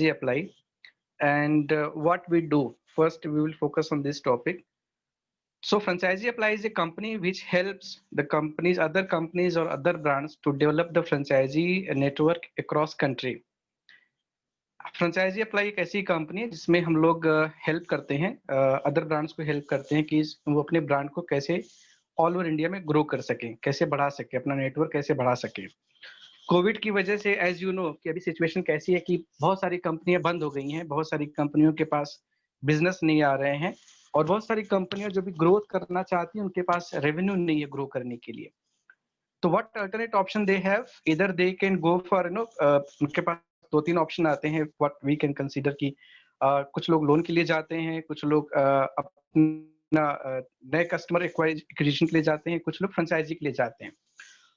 Apply and what we do. First, we will focus on this topic. So, Franchisee Apply is a company which helps the companies, other companies or other brands to develop the franchisee network across country. Franchisee apply एक ऐसी company है जिसमें हम लोग help करते हैं, other brands को help करते हैं कि वो अपने ब्रांड को कैसे ऑल ओवर इंडिया में ग्रो कर सके, कैसे बढ़ा सके, अपना नेटवर्क कैसे बढ़ा सके। कोविड की वजह से एज यू नो कि अभी सिचुएशन कैसी है कि बहुत सारी कंपनियां बंद हो गई हैं, बहुत सारी कंपनियों के पास बिजनेस नहीं आ रहे हैं और बहुत सारी कंपनियां जो भी ग्रोथ करना चाहती हैं उनके पास रेवेन्यू नहीं है ग्रो करने के लिए। तो what alternate option they have, इधर दे कैन गो फॉर उनके पास दो तीन ऑप्शन आते हैं व्हाट वी कैन कंसीडर कि कुछ लोग लोन के लिए जाते हैं, कुछ लोग अपना नए कस्टमर एक्विजिशन के लिए जाते हैं, कुछ लोग फ्रेंचाइजी के लिए जाते हैं।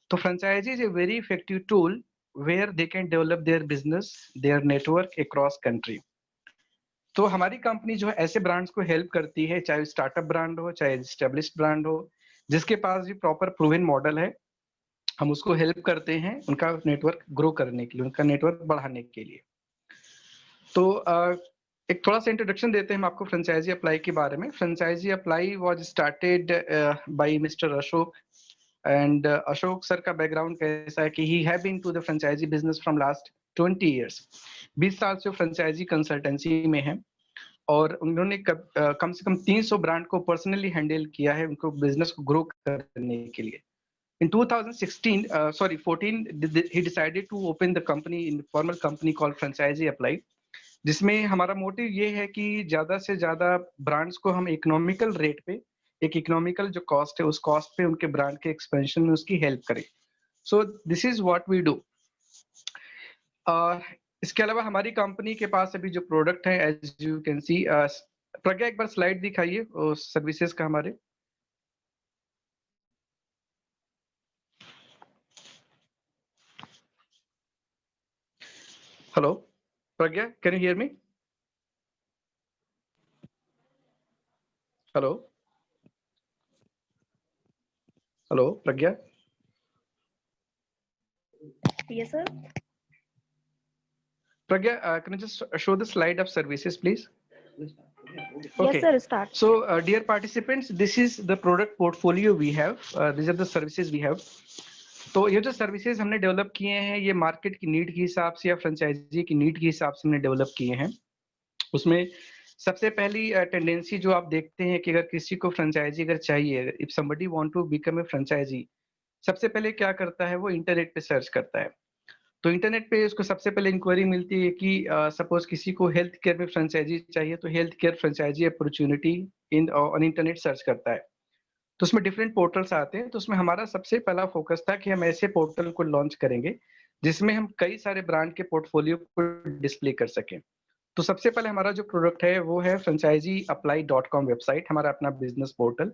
तो franchisee is a very effective tool where they can develop their business, their network across country. तो हमारी कंपनी जो है ऐसे ब्रांड्स को हेल्प करती है, चाहे स्टार्टअप ब्रांड हो चाहे एस्टेब्लिश्ड ब्रांड हो, जिसके पास भी प्रॉपर प्रूवन मॉडल है, हम उसको हेल्प करते हैं उनका नेटवर्क ग्रो करने के लिए, उनका नेटवर्क बढ़ाने के लिए। तो एक थोड़ा सा इंट्रोडक्शन देते हैं हम आपको फ्रेंचाइजी अप्लाई के बारे में। Franchisee apply was started by mister Ashok and Ashok sir का बैकग्राउंड कैसा है कि he have been to the franchisee business from last 20 years. 20 साल से फ्रेंचाइजी कंसल्टेंसी में है और उन्होंने कम से कम 300 ब्रांड को पर्सनली हैंडल किया है उनको बिजनेस को ग्रो करने के लिए। In 14, he decided to open the company, informal company called Franchisee Apply, जिसमें हमारा मोटिव ये है कि ज्यादा से ज्यादा ब्रांड्स को हम इकोनॉमिकल रेट पे, एक इकोनॉमिकल जो कॉस्ट है उस कॉस्ट पे उनके ब्रांड के एक्सपेंशन में उसकी हेल्प करें। So this is what we do. इसके अलावा हमारी कंपनी के पास अभी जो प्रोडक्ट है एज यू कैन सी, प्रज्ञा एक बार स्लाइड दिखाइए सर्विसेज का हमारे। Hello, Pragya, can you hear me? Hello? Hello, Pragya? Yes, sir. Pragya, can you just show the slide of services, please? Okay. Yes, sir, start. So, dear participants, this is the product portfolio we have. These are the services we have. तो ये जो services हमने develop किए हैं ये market की need के हिसाब से या फ्रेंचाइजी की नीड के हिसाब से हमने डेवलप किए हैं। उसमें सबसे पहली टेंडेंसी जो आप देखते हैं कि अगर किसी को फ्रेंचाइजी अगर चाहिए, if somebody want to become a franchisee, सबसे पहले क्या करता है वो इंटरनेट पे सर्च करता है। तो इंटरनेट पे उसको सबसे पहले इंक्वायरी मिलती है कि सपोज किसी को हेल्थ केयर में फ्रेंचाइजी चाहिए तो health care franchisee opportunity in on internet search करता है। तो उसमें डिफरेंट पोर्टल्स आते हैं। तो उसमें हमारा सबसे पहला फोकस था कि हम ऐसे पोर्टल को लॉन्च करेंगे जिसमें हम कई सारे ब्रांड के पोर्टफोलियो को डिस्प्ले कर सकें। तो सबसे पहले हमारा जो प्रोडक्ट है वो है franchiseeapply.com वेबसाइट, हमारा अपना बिजनेस पोर्टल,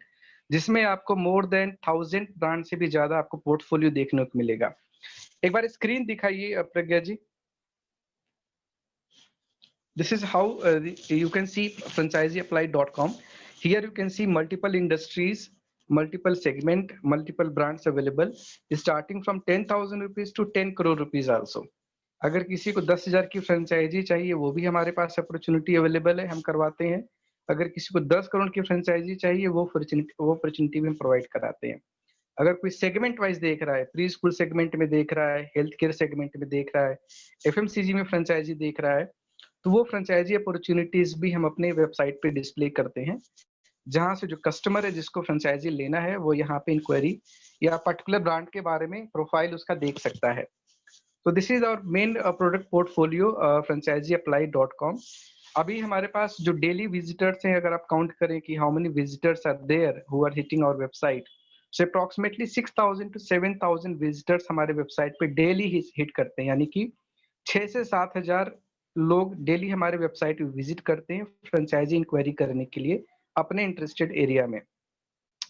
जिसमें आपको मोर देन 1000 ब्रांड से भी ज्यादा आपको पोर्टफोलियो देखने को मिलेगा। एक बार स्क्रीन दिखाइए प्रज्ञा जी। This is how you can see franchiseeapply.com. Here you can see multiple industries, multiple segment, multiple brands available, starting from 10,000 rupees to 10 crore rupees also. अगर किसी को 10,000 की फ्रेंचाइजी चाहिए वो भी हमारे पास अपॉर्चुनिटी अवेलेबल है, हम करवाते हैं। अगर किसी को 10 करोड़ की फ्रेंचाइजी चाहिए वो अपॉर्चुनिटी भी हम प्रोवाइड कराते हैं। अगर कोई सेगमेंट वाइज देख रहा है, प्री स्कूल सेगमेंट में देख रहा है, हेल्थ केयर सेगमेंट में देख रहा है, एफएमसीजी में फ्रेंचाइजी देख रहा है, तो वो फ्रेंचाइजी अपॉर्चुनिटीज भी हम अपने वेबसाइट पे डिस्प्ले करते हैं, जहां से जो कस्टमर है जिसको फ्रेंचाइजी लेना है वो यहाँ पे इंक्वायरी या पर्टिकुलर ब्रांड के बारे में प्रोफाइल उसका देख सकता है। तो this is our main product portfolio franchiseeapply.com। अभी हमारे पास जो डेली विजिटर्स हैं, अगर आप काउंट करें कि how many visitors are there who are hitting our website, so approximately 6,000 to 7,000 visitors हमारे वेबसाइट पे डेली हिट करते हैं, यानी कि 6 से 7,000 लोग डेली हमारे वेबसाइट पे विजिट करते हैं फ्रेंचाइजी इंक्वायरी करने के लिए अपने इंटरेस्टेड एरिया में,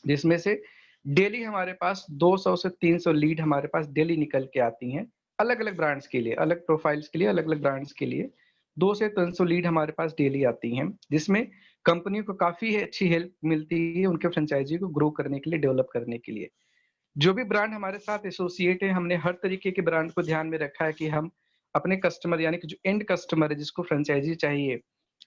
जिसमें से डेली हमारे पास 200 से 300 लीड हमारे पास डेली निकल के आती हैं, अलग अलग ब्रांड्स के लिए, अलग प्रोफाइल्स के लिए, अलग अलग ब्रांड्स के लिए 200 से 300 लीड हमारे पास डेली आती हैं, जिसमें कंपनी को काफी अच्छी हेल्प मिलती है उनके फ्रेंचाइजी को ग्रो करने के लिए, डेवलप करने के लिए। जो भी ब्रांड हमारे साथ एसोसिएट है, हमने हर तरीके के ब्रांड को ध्यान में रखा है कि हम अपने कस्टमर यानी कि जो एंड कस्टमर है जिसको फ्रेंचाइजी चाहिए,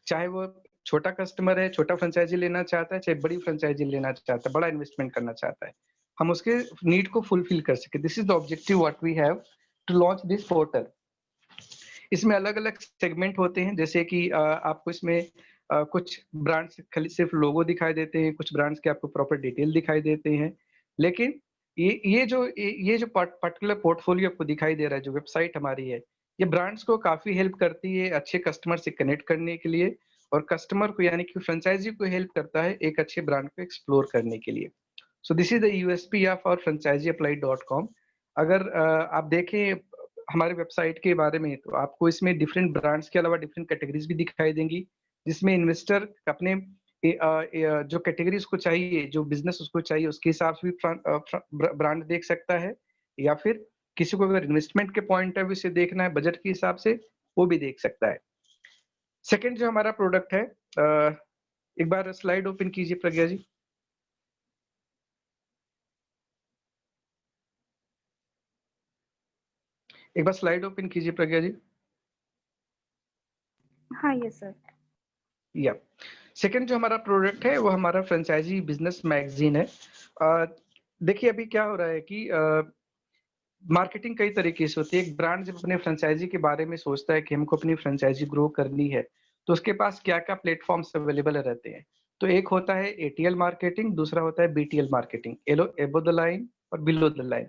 चाहे वो छोटा कस्टमर है, छोटा फ्रेंचाइजी लेना चाहता है, चाहे बड़ी फ्रेंचाइजी लेना चाहता है, बड़ा इन्वेस्टमेंट करना चाहता है, हम उसके नीड को फुलफिल कर सके। This is the objective what we have to launch this portal. इसमें अलग-अलग सेगमेंट होते हैं, जैसे कि आपको इसमें कुछ ब्रांड्स खाली सिर्फ लोगो दिखाई देते हैं, कुछ ब्रांड्स के आपको प्रॉपर डिटेल दिखाई देते हैं। लेकिन ये जो पर्टिकुलर पोर्टफोलियो आपको दिखाई दे रहा है, जो वेबसाइट हमारी है, ये ब्रांड्स को काफ़ी हेल्प करती है अच्छे कस्टमर से कनेक्ट करने के लिए, और कस्टमर को यानी कि फ्रेंचाइज़ी को हेल्प करता है एक अच्छे ब्रांड को एक्सप्लोर करने के लिए। So this is the USP of our franchiseapply.com। अगर आप देखें हमारे वेबसाइट के बारे में, तो आपको इसमें डिफरेंट ब्रांड्स के अलावा डिफरेंट कैटेगरीज भी दिखाई देंगी, जिसमें इन्वेस्टर अपने जो कैटेगरी उसको चाहिए, जो बिजनेस उसको चाहिए, उसके हिसाब से भी ब्रांड देख सकता है, या फिर किसी को अगर इन्वेस्टमेंट के पॉइंट ऑफ व्यू से देखना है बजट के हिसाब से, वो भी देख सकता है। सेकंड जो हमारा प्रोडक्ट है, एक बार स्लाइड ओपन कीजिए प्रज्ञा जी। एक बार स्लाइड ओपन कीजिए प्रज्ञा जी। हाँ, यस सर। या सेकंड जो हमारा प्रोडक्ट है वो हमारा फ्रेंचाइजी बिजनेस मैगजीन है। देखिए अभी क्या हो रहा है कि मार्केटिंग कई तरीके से होती है। एक ब्रांड जब अपने फ्रेंचाइजी के बारे में सोचता है कि हमको अपनी फ्रेंचाइजी ग्रो करनी है, तो उसके पास क्या-क्या प्लेटफॉर्म्स अवेलेबल रहते हैं। तो एक होता है एटीएल मार्केटिंग, दूसरा होता है BTL marketing, above the line और below the line.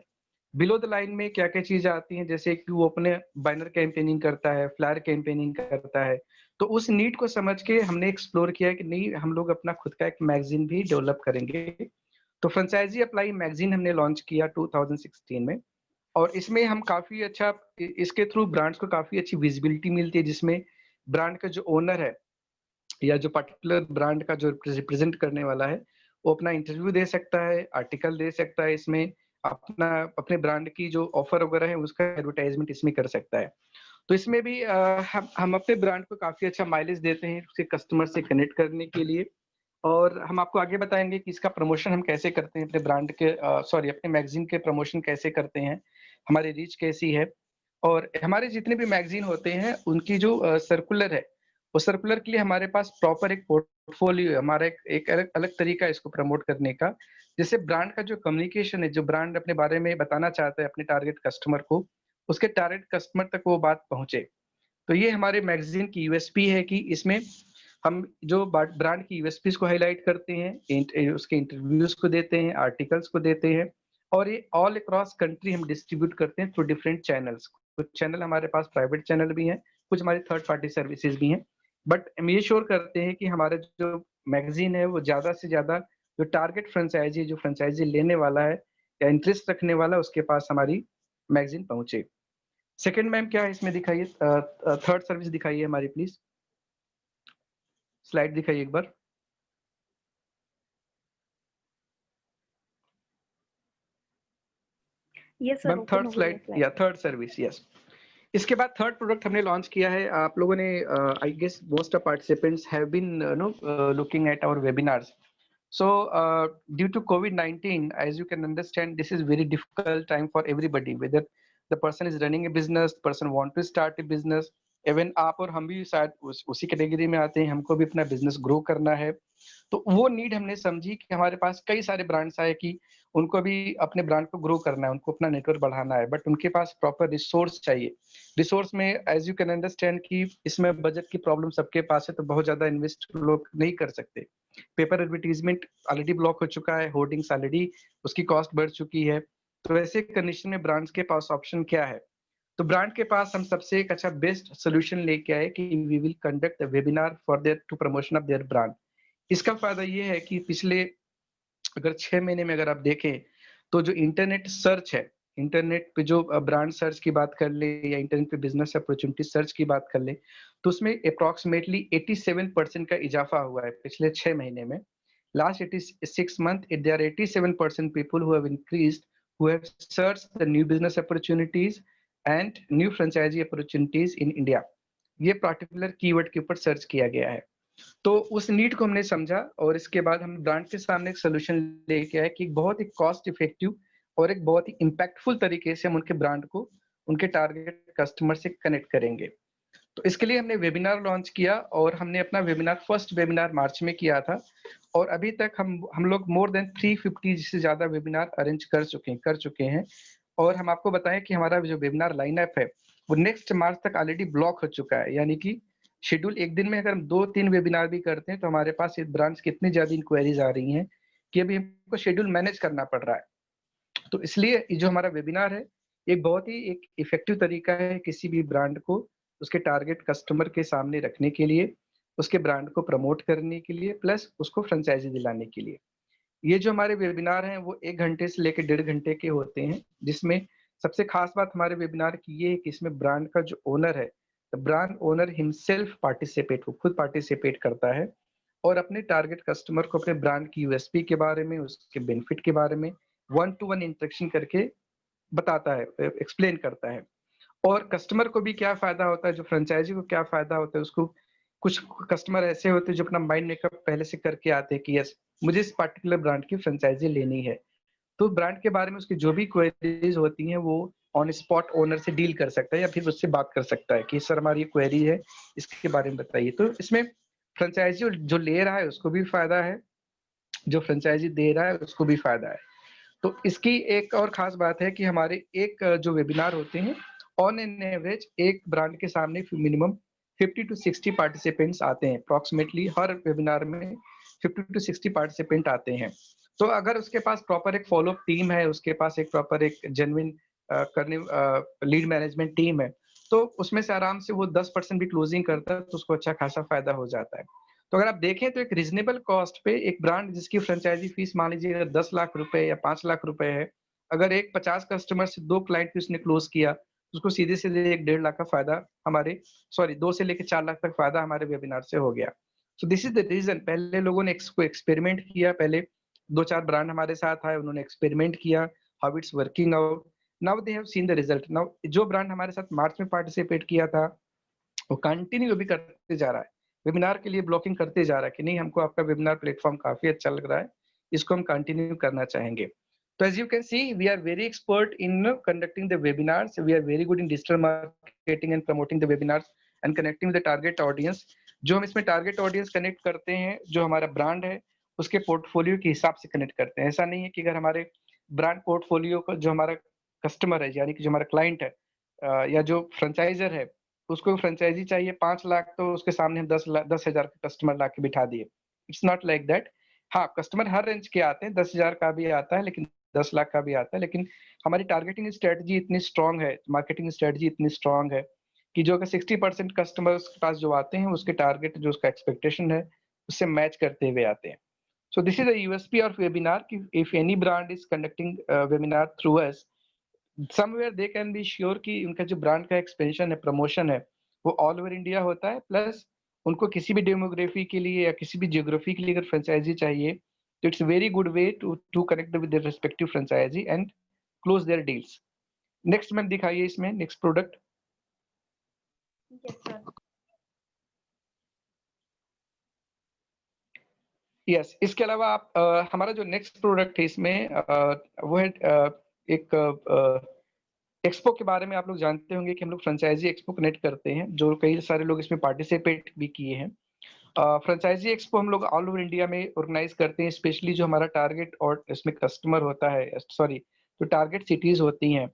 Below the line में क्या-क्या चीज़ें आती हैं, जैसे कि वो अपने बैनर कैंपेनिंग करता है, फ्लायर कैंपेनिंग करता है। तो उस नीड को समझ के हमने एक्सप्लोर किया है कि नहीं, हम लोग अपना खुद का एक मैगज़ीन भी डेवलप करेंगे। तो फ्रेंचाइज़ी अप्लाई मैगज़ीन हमने लॉन्च किया 2016 में, और इसमें हम काफ़ी अच्छा इसके थ्रू ब्रांड्स को काफ़ी अच्छी विजिबिलिटी मिलती है, जिसमें ब्रांड का जो ओनर है या जो पर्टिकुलर ब्रांड का जो रिप्रेजेंट करने वाला है, वो अपना इंटरव्यू दे सकता है, आर्टिकल दे सकता है इसमें, अपना अपने ब्रांड की जो ऑफर वगैरह है उसका एडवर्टाइजमेंट इसमें कर सकता है। तो इसमें भी हम अपने ब्रांड को काफ़ी अच्छा माइलेज देते हैं उसके कस्टमर से कनेक्ट करने के लिए, और हम आपको आगे बताएँगे कि इसका प्रमोशन हम कैसे करते हैं, अपने ब्रांड के सॉरी अपने मैगज़ीन के प्रमोशन कैसे करते हैं, हमारी रीच कैसी है। और हमारे जितने भी मैगज़ीन होते हैं, उनकी जो सर्कुलर है, वो सर्कुलर के लिए हमारे पास प्रॉपर एक पोर्टफोलियो है, हमारा एक अलग अलग तरीका है इसको प्रमोट करने का। जैसे ब्रांड का जो कम्युनिकेशन है, जो ब्रांड अपने बारे में बताना चाहता है अपने टारगेट कस्टमर को, उसके टारगेट कस्टमर तक वो बात पहुँचे। तो ये हमारे मैगज़ीन की यूएसपी है कि इसमें हम जो ब्रांड की यूएसपीज़ को हाइलाइट करते हैं, उसके इंटरव्यूज़ को देते हैं, आर्टिकल्स को देते हैं, और ये ऑल अक्रॉस कंट्री हम डिस्ट्रीब्यूट करते हैं थ्रू डिफरेंट चैनल्स। कुछ चैनल हमारे पास प्राइवेट चैनल भी हैं, कुछ हमारी थर्ड पार्टी सर्विसेज भी हैं। बट हम ये श्योर करते हैं कि हमारा जो मैगज़ीन है वो ज़्यादा से ज़्यादा जो टारगेट फ्रेंचाइज़ी जो फ्रेंचाइज़ी लेने वाला है या इंटरेस्ट रखने वाला है, उसके पास हमारी मैगज़ीन पहुँचे। सेकंड मैम क्या है इसमें दिखाइए, थर्ड सर्विस दिखाइए हमारी प्लीज़। स्लाइड दिखाइए एक बार। Yes sir, ma'am open third हो गई है स्लाइड स्लाइड। या थर्ड सर्विस, यस। इसके बाद थर्ड प्रोडक्ट हमने लॉन्च किया है। आप लोगों ने I guess most of participants have been looking at our webinars. So, due to COVID-19, as you can understand, this is very difficult time for everybody. Whether the person is running a business, person want to start a business, even आप और हम भी शायद उसी category में आते हैं, हमको भी अपना बिजनेस ग्रो करना है। तो वो नीड हमने समझी कि हमारे पास कई सारे ब्रांड्स आए कि उनको भी अपने ब्रांड को ग्रो करना है, उनको अपना नेटवर्क बढ़ाना है, बट उनके पास प्रॉपर रिसोर्स चाहिए। रिसोर्स में एज यू कैन अंडरस्टैंड कि इसमें बजट की प्रॉब्लम सबके पास है, तो बहुत ज्यादा इन्वेस्ट लोग नहीं कर सकते। पेपर एडवर्टीजमेंट ऑलरेडी ब्लॉक हो चुका है, होर्डिंग्स ऑलरेडी उसकी कॉस्ट बढ़ चुकी है। तो ऐसे कंडीशन में ब्रांड्स के पास ऑप्शन क्या है? तो ब्रांड के पास हम सबसे एक अच्छा बेस्ट सोल्यूशन लेके आए कि we will conduct a webinar for their to promotion of their brand. इसका फायदा ये है कि पिछले अगर 6 महीने में अगर आप देखें, तो जो इंटरनेट सर्च है, इंटरनेट पे जो ब्रांड सर्च की बात कर ले या इंटरनेट पे बिजनेस अपॉर्चुनिटी सर्च की बात कर ले, तो उसमें अप्रॉक्सिमेटली 87% का इजाफा हुआ है पिछले 6 महीने में। Last 86 month there are 87% people who have increased, who have searched the new business opportunities and new franchisee opportunities in India. ये पार्टिकुलर कीवर्ड के ऊपर सर्च किया गया है। तो उस नीड को हमने समझा, और इसके बाद हम ब्रांड के सामने एक सोल्यूशन लेके आए कि एक बहुत ही कॉस्ट इफेक्टिव और एक बहुत ही इम्पैक्टफुल तरीके से हम उनके ब्रांड को उनके टारगेट कस्टमर से कनेक्ट करेंगे। तो इसके लिए हमने वेबिनार लॉन्च किया और हमने अपना वेबिनार फर्स्ट वेबिनार मार्च में किया था और अभी तक हम लोग मोर देन 350 से ज्यादा वेबिनार अरेंज कर चुके हैं। और हम आपको बताएं कि हमारा जो वेबिनार लाइनअप है वो नेक्स्ट मार्च तक ऑलरेडी ब्लॉक हो चुका है, यानी कि शेड्यूल एक दिन में अगर हम 2-3 वेबिनार भी करते हैं तो हमारे पास इस ब्रांच की इतनी ज्यादा इंक्वायरीज आ रही हैं कि अभी हमको शेड्यूल मैनेज करना पड़ रहा है। तो इसलिए ये जो हमारा वेबिनार है एक बहुत ही एक इफेक्टिव तरीका है किसी भी ब्रांड को उसके टारगेट कस्टमर के सामने रखने के लिए, उसके ब्रांड को प्रमोट करने के लिए, प्लस उसको फ्रेंचाइजी दिलाने के लिए। ये जो हमारे वेबिनार हैं वो 1 घंटे से लेकर 1.5 घंटे के होते हैं, जिसमें सबसे खास बात हमारे वेबिनार की ये है कि इसमें ब्रांड का जो ओनर है, the brand owner himself participate, वो खुद पार्टिसिपेट करता है और अपने टारगेट कस्टमर को अपने ब्रांड की यूएसपी के बारे में, उसके बेनिफिट के बारे में 1-to-1 इंटरेक्शन करके बताता है, एक्सप्लेन करता है। और कस्टमर को भी क्या फायदा होता है, जो फ्रेंचाइजी को क्या फायदा होता है, उसको कुछ कस्टमर ऐसे होते हैं जो अपना माइंड मेकअप पहले से करके आते हैं कि यस मुझे इस पार्टिकुलर ब्रांड की फ्रेंचाइजी लेनी है। तो ब्रांड के बारे में उसकी जो भी क्वेरीज होती हैं वो ऑन स्पॉट ओनर से डील कर सकता है या फिर उससे बात कर सकता है कि सर हमारी ये क्वेरी है, इसके बारे में बताइए। तो इसमें फ्रेंचाइजी जो ले रहा है उसको भी फायदा है, जो फ्रेंचाइजी दे रहा है उसको भी फायदा है। तो इसकी एक और खास बात है कि हमारे एक जो वेबिनार होते हैं ऑन एन एवरेज एक ब्रांड के सामने मिनिमम 50 to 60 पार्टिसिपेंट्स आते हैं। अप्रोक्सीमेटली हर वेबिनार में 50 to 60 पार्टिसिपेंट आते हैं। तो अगर उसके पास प्रॉपर एक फॉलोअप टीम है, उसके पास एक प्रॉपर एक जेन्युइन करने लीड मैनेजमेंट टीम है, तो उसमें से आराम से वो 10% भी क्लोजिंग करता है तो उसको अच्छा खासा फायदा हो जाता है। तो अगर आप देखें तो एक रीजनेबल कॉस्ट पे एक ब्रांड जिसकी फ्रेंचाइजी फीस मान लीजिए अगर 10 लाख रुपए या 5 लाख रुपए है, अगर एक 50 कस्टमर से 2 क्लाइंट भी उसने क्लोज किया, तो उसको सीधे सीधे 1-1.5 लाख का फायदा हमारे 2 से लेकर 4 लाख तक फायदा हमारे वेबिनार से हो गया। So this is the reason. पहले लोगों ने इसको एक्सपेरिमेंट किया, पहले 2-4 ब्रांड हमारे साथ आए, उन्होंने एक्सपेरिमेंट किया how it's working out. Now they have seen the result. Now जो ब्रांड हमारे साथ मार्च में पार्टिसिपेट किया था वो कंटिन्यू अभी करते जा रहा है, वेबिनार के लिए ब्लॉकिंग करते जा रहा है कि नहीं हमको आपका वेबिनार प्लेटफॉर्म काफी अच्छा लग रहा है, इसको हम कंटिन्यू करना चाहेंगे। तो as you can see we are very expert in conducting the webinars, we are very good in digital marketing and promoting the webinars and connecting the target audience. जो हम इसमें टारगेट ऑडियंस कनेक्ट करते हैं, जो हमारा brand है उसके portfolio के हिसाब से कनेक्ट करते हैं। ऐसा नहीं है कि अगर हमारे ब्रांड पोर्टफोलियो का जो हमारा कस्टमर है यानी कि जो हमारा क्लाइंट है या जो फ्रेंचाइजर है उसको फ्रेंचाइजी चाहिए 5 लाख, तो उसके सामने हम 10,000 का कस्टमर ला के बिठा दिए। It's not like that. हाँ, कस्टमर हर रेंज के आते हैं, 10,000 का भी आता है लेकिन 10 लाख का भी आता है, लेकिन हमारी टारगेटिंग स्ट्रेटजी इतनी स्ट्रांग है, मार्केटिंग स्ट्रेटजी इतनी स्ट्रांग है कि जो अगर 60% कस्टमर्स के पास जो आते हैं उसके टारगेट जो उसका एक्सपेक्टेशन है उससे मैच करते हुए आते हैं। So this is the USP of webinar. If any brand is conducting a webinar through us, somewhere they can be sure कि उनका जो ब्रांड का एक्सपेंशन है, प्रमोशन है, वो ऑल ओवर इंडिया होता है। प्लस उनको किसी भी डेमोग्राफी के लिए या किसी भी जियोग्राफी के लिए अगर फ्रेंचाइजी चाहिए तो it's very good way to connect with their respective franchisee and close their deals. Next ma'am दिखाइए इसमें next product. Yes sir. Yes, इसके अलावा आप हमारा जो नेक्स्ट प्रोडक्ट है इसमें वो है एक एक्सपो के बारे में। आप लोग जानते होंगे कि हम लोग फ्रेंचाइजी एक्सपो कनेक्ट करते हैं, जो कई सारे लोग इसमें पार्टिसिपेट भी किए हैं। फ्रेंचाइजी एक्सपो हम लोग ऑल ओवर इंडिया में ऑर्गेनाइज करते हैं, स्पेशली जो हमारा टारगेट और इसमें कस्टमर होता है, सॉरी जो टारगेट सिटीज होती हैं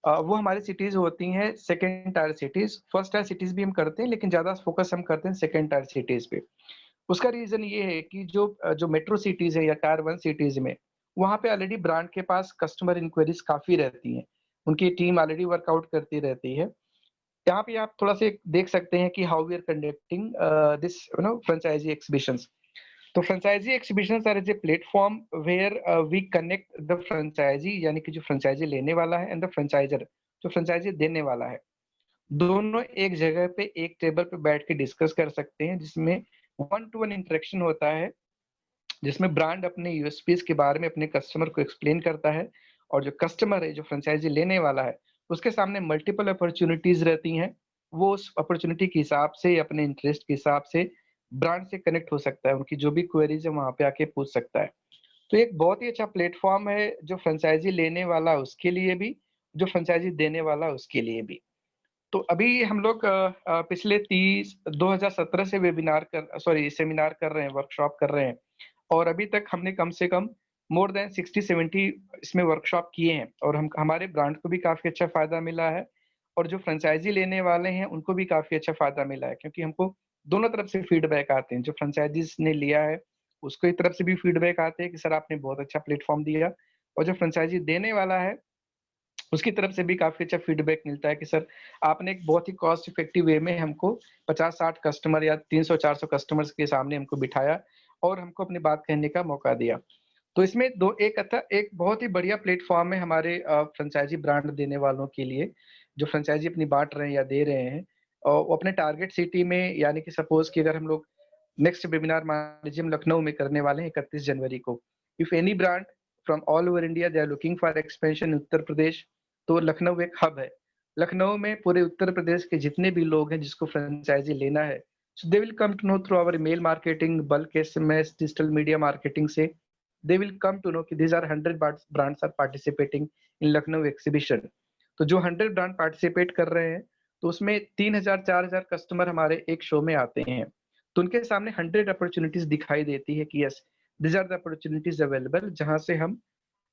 वो हमारी सिटीज होती हैं second tyre cities. First tier cities भी हम करते हैं लेकिन ज्यादा फोकस हम करते हैं सेकेंड टायर सिटीज पे। उसका रीजन ये है कि जो मेट्रो सिटीज है या टायर 1 सिटीज में वहां पे ऑलरेडी ब्रांड के पास कस्टमर इंक्वायरीज काफी रहती हैं, उनकी टीम ऑलरेडी वर्कआउट करती रहती है। यहाँ पे आप थोड़ा सा देख सकते हैं कि how we are conducting this franchisee exhibitions. तो franchisee exhibitions are as a platform where we connect the franchisee, यानी कि जो फ्रेंचाइजी लेने वाला है एंड द फ्रेंचाइजर जो फ्रेंचाइजी देने वाला है, दोनों एक जगह पे एक टेबल पे बैठ के डिस्कस कर सकते हैं, जिसमें 1-to-1 इंटरेक्शन होता है, जिसमें ब्रांड अपने यूएसपीज के बारे में अपने कस्टमर को एक्सप्लेन करता है और जो कस्टमर है जो फ्रेंचाइजी लेने वाला है उसके सामने मल्टीपल अपॉर्चुनिटीज रहती हैं। वो उस अपॉर्चुनिटी के हिसाब से अपने इंटरेस्ट के हिसाब से ब्रांड से कनेक्ट हो सकता है, उनकी जो भी क्वेरीज है वहां पे आके पूछ सकता है। तो एक बहुत ही अच्छा प्लेटफॉर्म है जो फ्रेंचाइजी लेने वाला उसके लिए भी जो फ्रेंचाइजी देने वाला उसके लिए भी। तो अभी हम लोग पिछले 2017 से सेमिनार कर रहे हैं, वर्कशॉप कर रहे हैं, और अभी तक हमने कम से कम मोर देन 60-70 इसमें वर्कशॉप किए हैं, और हमारे ब्रांड को भी काफी अच्छा फायदा मिला है, और जो फ्रेंचाइजी लेने वाले हैं उनको भी काफी अच्छा फायदा मिला है, क्योंकि हमको दोनों तरफ से फीडबैक आते हैं। जो फ्रेंचाइजीज ने लिया है उसको एक तरफ से भी फीडबैक आते हैं कि सर आपने बहुत अच्छा प्लेटफॉर्म दिया, और जो फ्रेंचाइजी देने वाला है उसकी तरफ से भी काफी अच्छा फीडबैक मिलता है कि सर आपने एक बहुत ही कॉस्ट इफेक्टिव वे में हमको 50-60 कस्टमर या 300-400 कस्टमर्स के सामने हमको बिठाया और हमको अपनी बात कहने का मौका दिया। तो इसमें एक बहुत ही बढ़िया प्लेटफॉर्म है हमारे फ्रेंचाइजी ब्रांड देने वालों के लिए, जो फ्रेंचाइजी अपनी बांट रहे हैं या दे रहे हैं, और वो अपने टारगेट सिटी में, यानी कि सपोज कि अगर हम लोग नेक्स्ट वेबिनार मान लीजिए हम लखनऊ में करने वाले हैं 31 जनवरी को, if any brand from all over India they are looking for expansion in Uttar Pradesh, तो लखनऊ एक हब है। लखनऊ में पूरे उत्तर प्रदेश के जितने भी लोग हैं जिसको फ्रेंचाइजी लेना है, so they will come to know through our email marketing, bulk SMS, digital media marketing से they will come to know कि these are 100 brands are participating in Lucknow exhibition। तो जो 100 ब्रांड पार्टिसिपेट कर रहे हैं तो उसमें 3000-4000 कस्टमर हमारे एक शो में आते हैं, तो उनके सामने 100 अपॉर्चुनिटीज दिखाई देती है कि yes this are the opportunities available, जहां से हम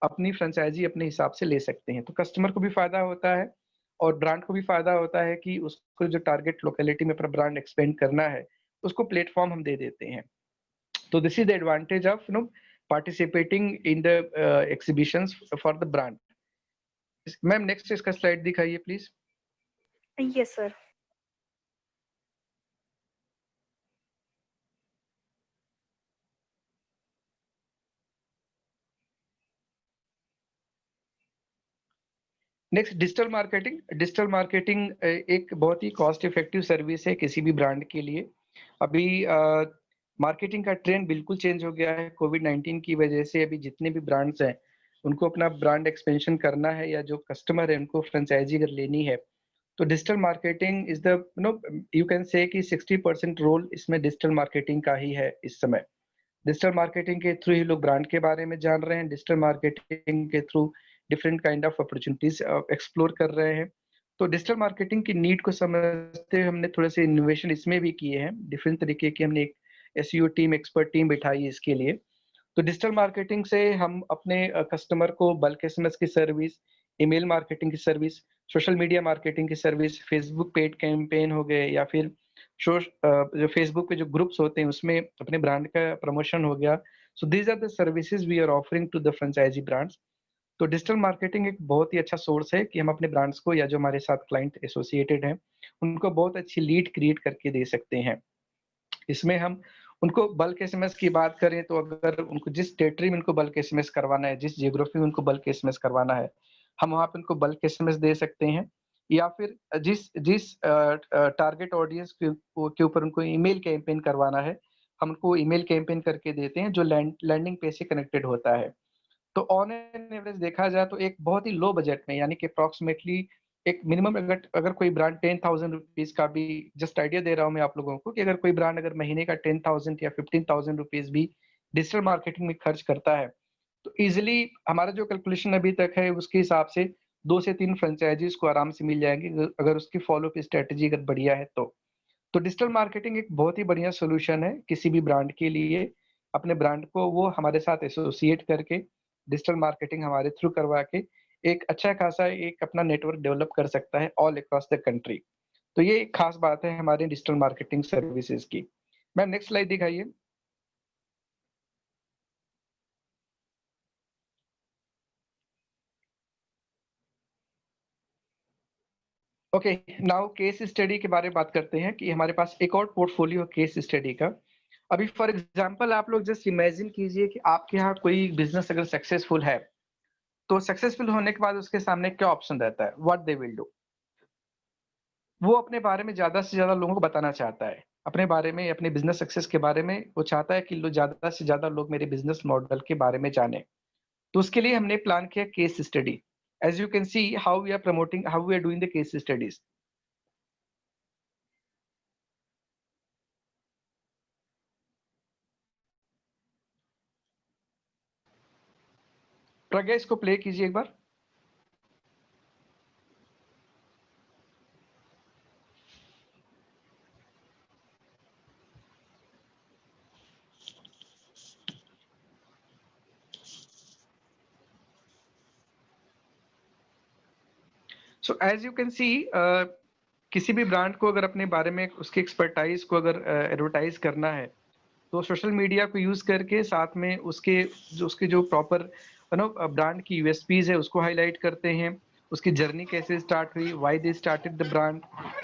अपनी फ्रेंचाइजी अपने हिसाब से ले सकते हैं। तो कस्टमर को भी फायदा होता है और ब्रांड को भी फायदा होता है कि उसको जो टारगेट लोकेलिटी में अपना ब्रांड एक्सपेंड करना है उसको प्लेटफॉर्म हम दे देते हैं। तो this is the advantage of participating in the exhibitions for the brand. Ma'am next इसका स्लाइड दिखाइए please. Yes, sir. Next digital marketing. Digital marketing एक बहुत ही कॉस्ट इफेक्टिव सर्विस है किसी भी ब्रांड के लिए। अभी मार्केटिंग का ट्रेंड बिल्कुल चेंज हो गया है कोविड-19 की वजह से। अभी जितने भी ब्रांड्स हैं उनको अपना ब्रांड एक्सपेंशन करना है या जो कस्टमर है उनको फ्रेंचाइजी अगर लेनी है तो digital marketing is the you can say कि 60% रोल इसमें डिजिटल मार्केटिंग का ही है इस समय। डिजिटल मार्केटिंग के थ्रू ही लोग ब्रांड के बारे में जान रहे हैं, डिजिटल मार्केटिंग के through different kind of opportunities explore कर रहे हैं। तो डिजिटल मार्केटिंग की नीड को समझते हुए हमने थोड़े से इनोवेशन इसमें भी किए हैं। डिफरेंट तरीके की हमने एक एसईओ टीम, एक्सपर्ट टीम बिठाई है इसके लिए। तो डिजिटल मार्केटिंग से हम अपने कस्टमर को बल्क एसएमएस की सर्विस, ईमेल मार्केटिंग की सर्विस, सोशल मीडिया मार्केटिंग की सर्विस, फेसबुक पेड कैंपेन हो गए या फिर जो फेसबुक पे जो ग्रुप्स होते हैं उसमें अपने ब्रांड का प्रमोशन हो गया। So these are the services we are offering to the franchisee brands. तो डिजिटल मार्केटिंग एक बहुत ही अच्छा सोर्स है कि हम अपने ब्रांड्स को या जो हमारे साथ क्लाइंट एसोसिएटेड हैं उनको बहुत अच्छी लीड क्रिएट करके दे सकते हैं। इसमें हम उनको बल्क एसएमएस की बात करें तो अगर उनको जिस टेरिटरी में उनको बल्क एसएमएस करवाना है, जिस जियोग्राफी में उनको बल्क एसएमएस करवाना है, हम वहाँ पे उनको बल्क एसएमएस दे सकते हैं। या फिर जिस जिस टारगेट ऑडियंस के ऊपर उनको ईमेल कैंपेन करवाना है, हम उनको ईमेल कैंपेन करके देते हैं जो लैंडिंग पेज से कनेक्टेड होता है। तो ऑन एन एवरेज देखा जाए तो एक बहुत ही लो बजट में, यानी कि अप्रोक्सीमेटली एक मिनिमम अगर अगर कोई ब्रांड 10,000 रुपीज का भी, जस्ट आइडिया दे रहा हूँ मैं आप लोगों को, कि अगर कोई ब्रांड अगर महीने का 10,000 या 15,000 रुपीज भी डिजिटल मार्केटिंग में खर्च करता है तो इजिली हमारा जो कैलकुलेशन अभी तक है उसके हिसाब से 2 से 3 फ्रेंचाइजीज को आराम से मिल जाएंगे अगर उसकी फॉलो अप स्ट्रेटेजी अगर बढ़िया है तो डिजिटल मार्केटिंग एक बहुत ही बढ़िया सोल्यूशन है किसी भी ब्रांड के लिए। अपने ब्रांड को वो हमारे साथ एसोसिएट करके डिजिटल मार्केटिंग हमारे थ्रू करवा के एक अच्छा खासा एक अपना नेटवर्क डेवलप कर सकता है ऑल अक्रॉस द कंट्री। तो ये एक खास बात है हमारे डिजिटल मार्केटिंग सर्विसेज की। मैम नेक्स्ट स्लाइड दिखाइए। ओके, नाउ केस स्टडी के बारे में बात करते हैं कि हमारे पास एक और पोर्टफोलियो केस स्टडी का। अभी फॉर एग्जांपल आप लोग जस्ट इमेजिन कीजिए कि आपके यहाँ कोई बिजनेस अगर सक्सेसफुल है तो सक्सेसफुल होने के बाद उसके सामने क्या ऑप्शन रहता है, व्हाट दे विल डू। वो अपने बारे में ज्यादा से ज्यादा लोगों को बताना चाहता है, अपने बारे में, अपने बिजनेस सक्सेस के बारे में वो चाहता है कि ज्यादा से ज्यादा लोग मेरे बिजनेस मॉडल के बारे में जाने। तो उसके लिए हमने प्लान किया case study. As you can see how we are promoting, how we are doing the case studies. Pragya इसको प्ले कीजिए एक बार। So as you can see, किसी भी ब्रांड को अगर अपने बारे में उसकी एक्सपर्टाइज को अगर एडवर्टाइज करना है, तो सोशल मीडिया को यूज करके साथ में उसके जो प्रॉपर ब्रांड की यूएसपीज है उसको हाईलाइट करते हैं, उसकी जर्नी कैसे स्टार्ट हुई, why they started the brand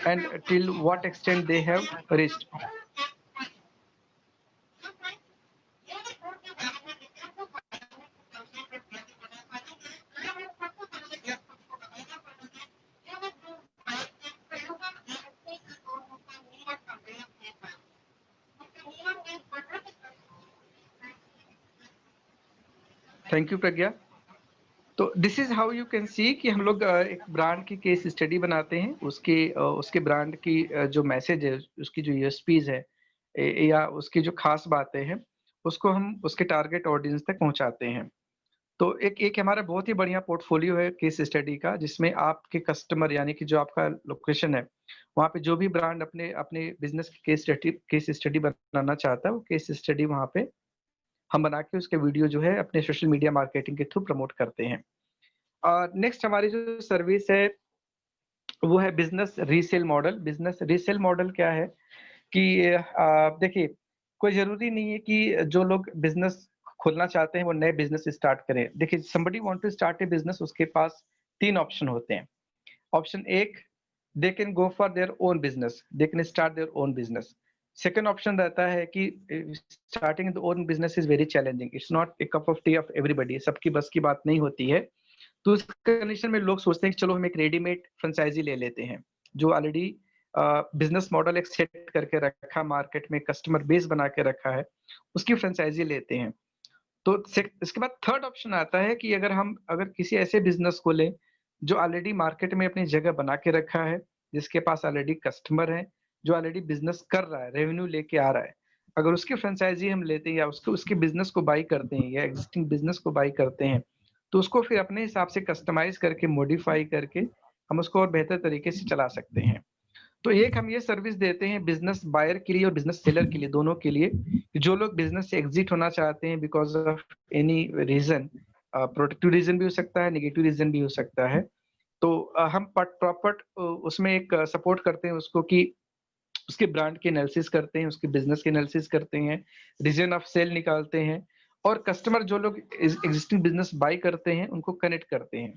and till what extent they have reached. Thank you Pragya. तो this is how you can see कि हम लोग एक ब्रांड की केस स्टडी बनाते हैं, उसके ब्रांड की जो मैसेज है, उसकी जो यूएसपीज है या उसकी जो खास बातें हैं, उसको हम उसके टारगेट ऑडियंस तक पहुंचाते हैं. तो एक एक हमारा बहुत ही बढ़िया पोर्टफोलियो है केस स्टडी का, जिसमें आपके कस्टमर यानी कि जो आपका लोकेशन है, वहाँ पे जो भी ब्रांड अपने अपने बिजनेस की केस स्टडी बनाना चाहता है, वो केस स्टडी वहाँ पे हम बना के उसके वीडियो जो है अपने सोशल मीडिया मार्केटिंग के थ्रू प्रमोट करते हैं. और नेक्स्ट हमारी जो सर्विस है वो है business resale model. Business resale model क्या है कि देखिए, कोई जरूरी नहीं है कि जो लोग बिजनेस खोलना चाहते हैं वो नए बिजनेस स्टार्ट करें. देखिए, somebody want to start a business, उसके पास 3 ऑप्शन होते हैं. ऑप्शन एक, they can go for their own business, they can start their own business. Second option रहता है कि starting the own business is very challenging, it's not a cup of T of everybody, सबकी बस की बात नहीं होती है. तो उस कंडीशन में लोग सोचते हैं कि चलो हम एक रेडीमेड फ्रेंचाइजी ले लेते हैं, जो ऑलरेडी बिजनेस मॉडल एक सेट करके रखा, मार्केट में कस्टमर बेस बना के रखा है, उसकी फ्रेंचाइजी लेते हैं. तो इसके बाद थर्ड ऑप्शन आता है कि अगर किसी ऐसे बिजनेस को लें जो ऑलरेडी मार्केट में अपनी जगह बना के रखा है, जिसके पास ऑलरेडी कस्टमर है, जो ऑलरेडी बिजनेस कर रहा है, रेवेन्यू लेके आ रहा है, अगर उसकी फ्रेंचाइजी हम लेते हैं या उसके बिजनेस को बाई करते हैं या एग्जिस्टिंग बिजनेस को बाई करते हैं, तो उसको फिर अपने हिसाब से कस्टमाइज करके मॉडिफाई करके हम उसको और बेहतर तरीके से चला सकते हैं. तो एक हम ये सर्विस देते हैं बिजनेस बायर के लिए और बिजनेस सेलर के लिए, दोनों के लिए, कि जो लोग बिजनेस से एग्जिट होना चाहते हैं because of any reason, productive reason भी हो सकता है, नेगेटिव रीजन भी हो सकता है. तो हम प्रॉपर उसमें एक सपोर्ट करते हैं उसको कि उसके ब्रांड की एनालिसिस करते हैं, उसके बिजनेस की एनालिसिस करते हैं, रीजन ऑफ सेल निकालते हैं, और कस्टमर जो लोग एग्जिस्टिंग बिजनेस बाई करते हैं उनको कनेक्ट करते हैं.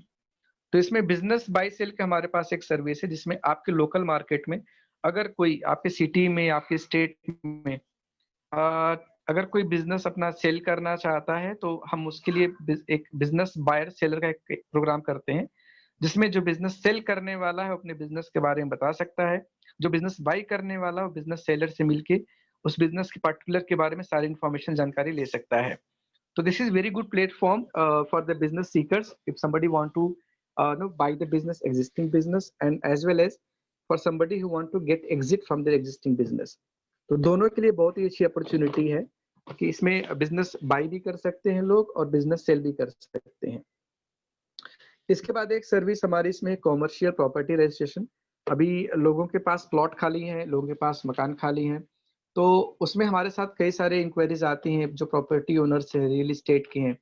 तो इसमें बिजनेस बाय सेल का हमारे पास एक सर्विस है, जिसमें आपके लोकल मार्केट में अगर कोई आपके सिटी में, आपके स्टेट में अगर कोई बिजनेस अपना सेल करना चाहता है, तो हम उसके लिए एक बिजनेस बायर सेलर का एक प्रोग्राम करते हैं, जिसमें जो बिजनेस सेल करने वाला है अपने बिजनेस के बारे में बता सकता है, जो बिजनेस बाई करने वाला है वो बिजनेस सेलर से मिलके उस बिजनेस के पर्टिकुलर के बारे में सारी इंफॉर्मेशन, जानकारी ले सकता है. So this is very good platform for the business seekers if somebody want to buy the business, existing business, and as well as for somebody who want to get exit from their existing business. तो दोनों के लिए बहुत ही अच्छी opportunity है कि इसमें business by भी कर सकते हैं लोग और बिजनेस सेल भी कर सकते हैं. इसके बाद एक सर्विस हमारी इसमें कॉमर्शियल प्रॉपर्टी रजिस्ट्रेशन. अभी लोगों के पास प्लॉट खाली हैं, लोगों के पास मकान खाली हैं, तो उसमें हमारे साथ कई सारे इंक्वायरीज आती हैं जो प्रॉपर्टी ओनर्स हैं, रियल एस्टेट के हैं,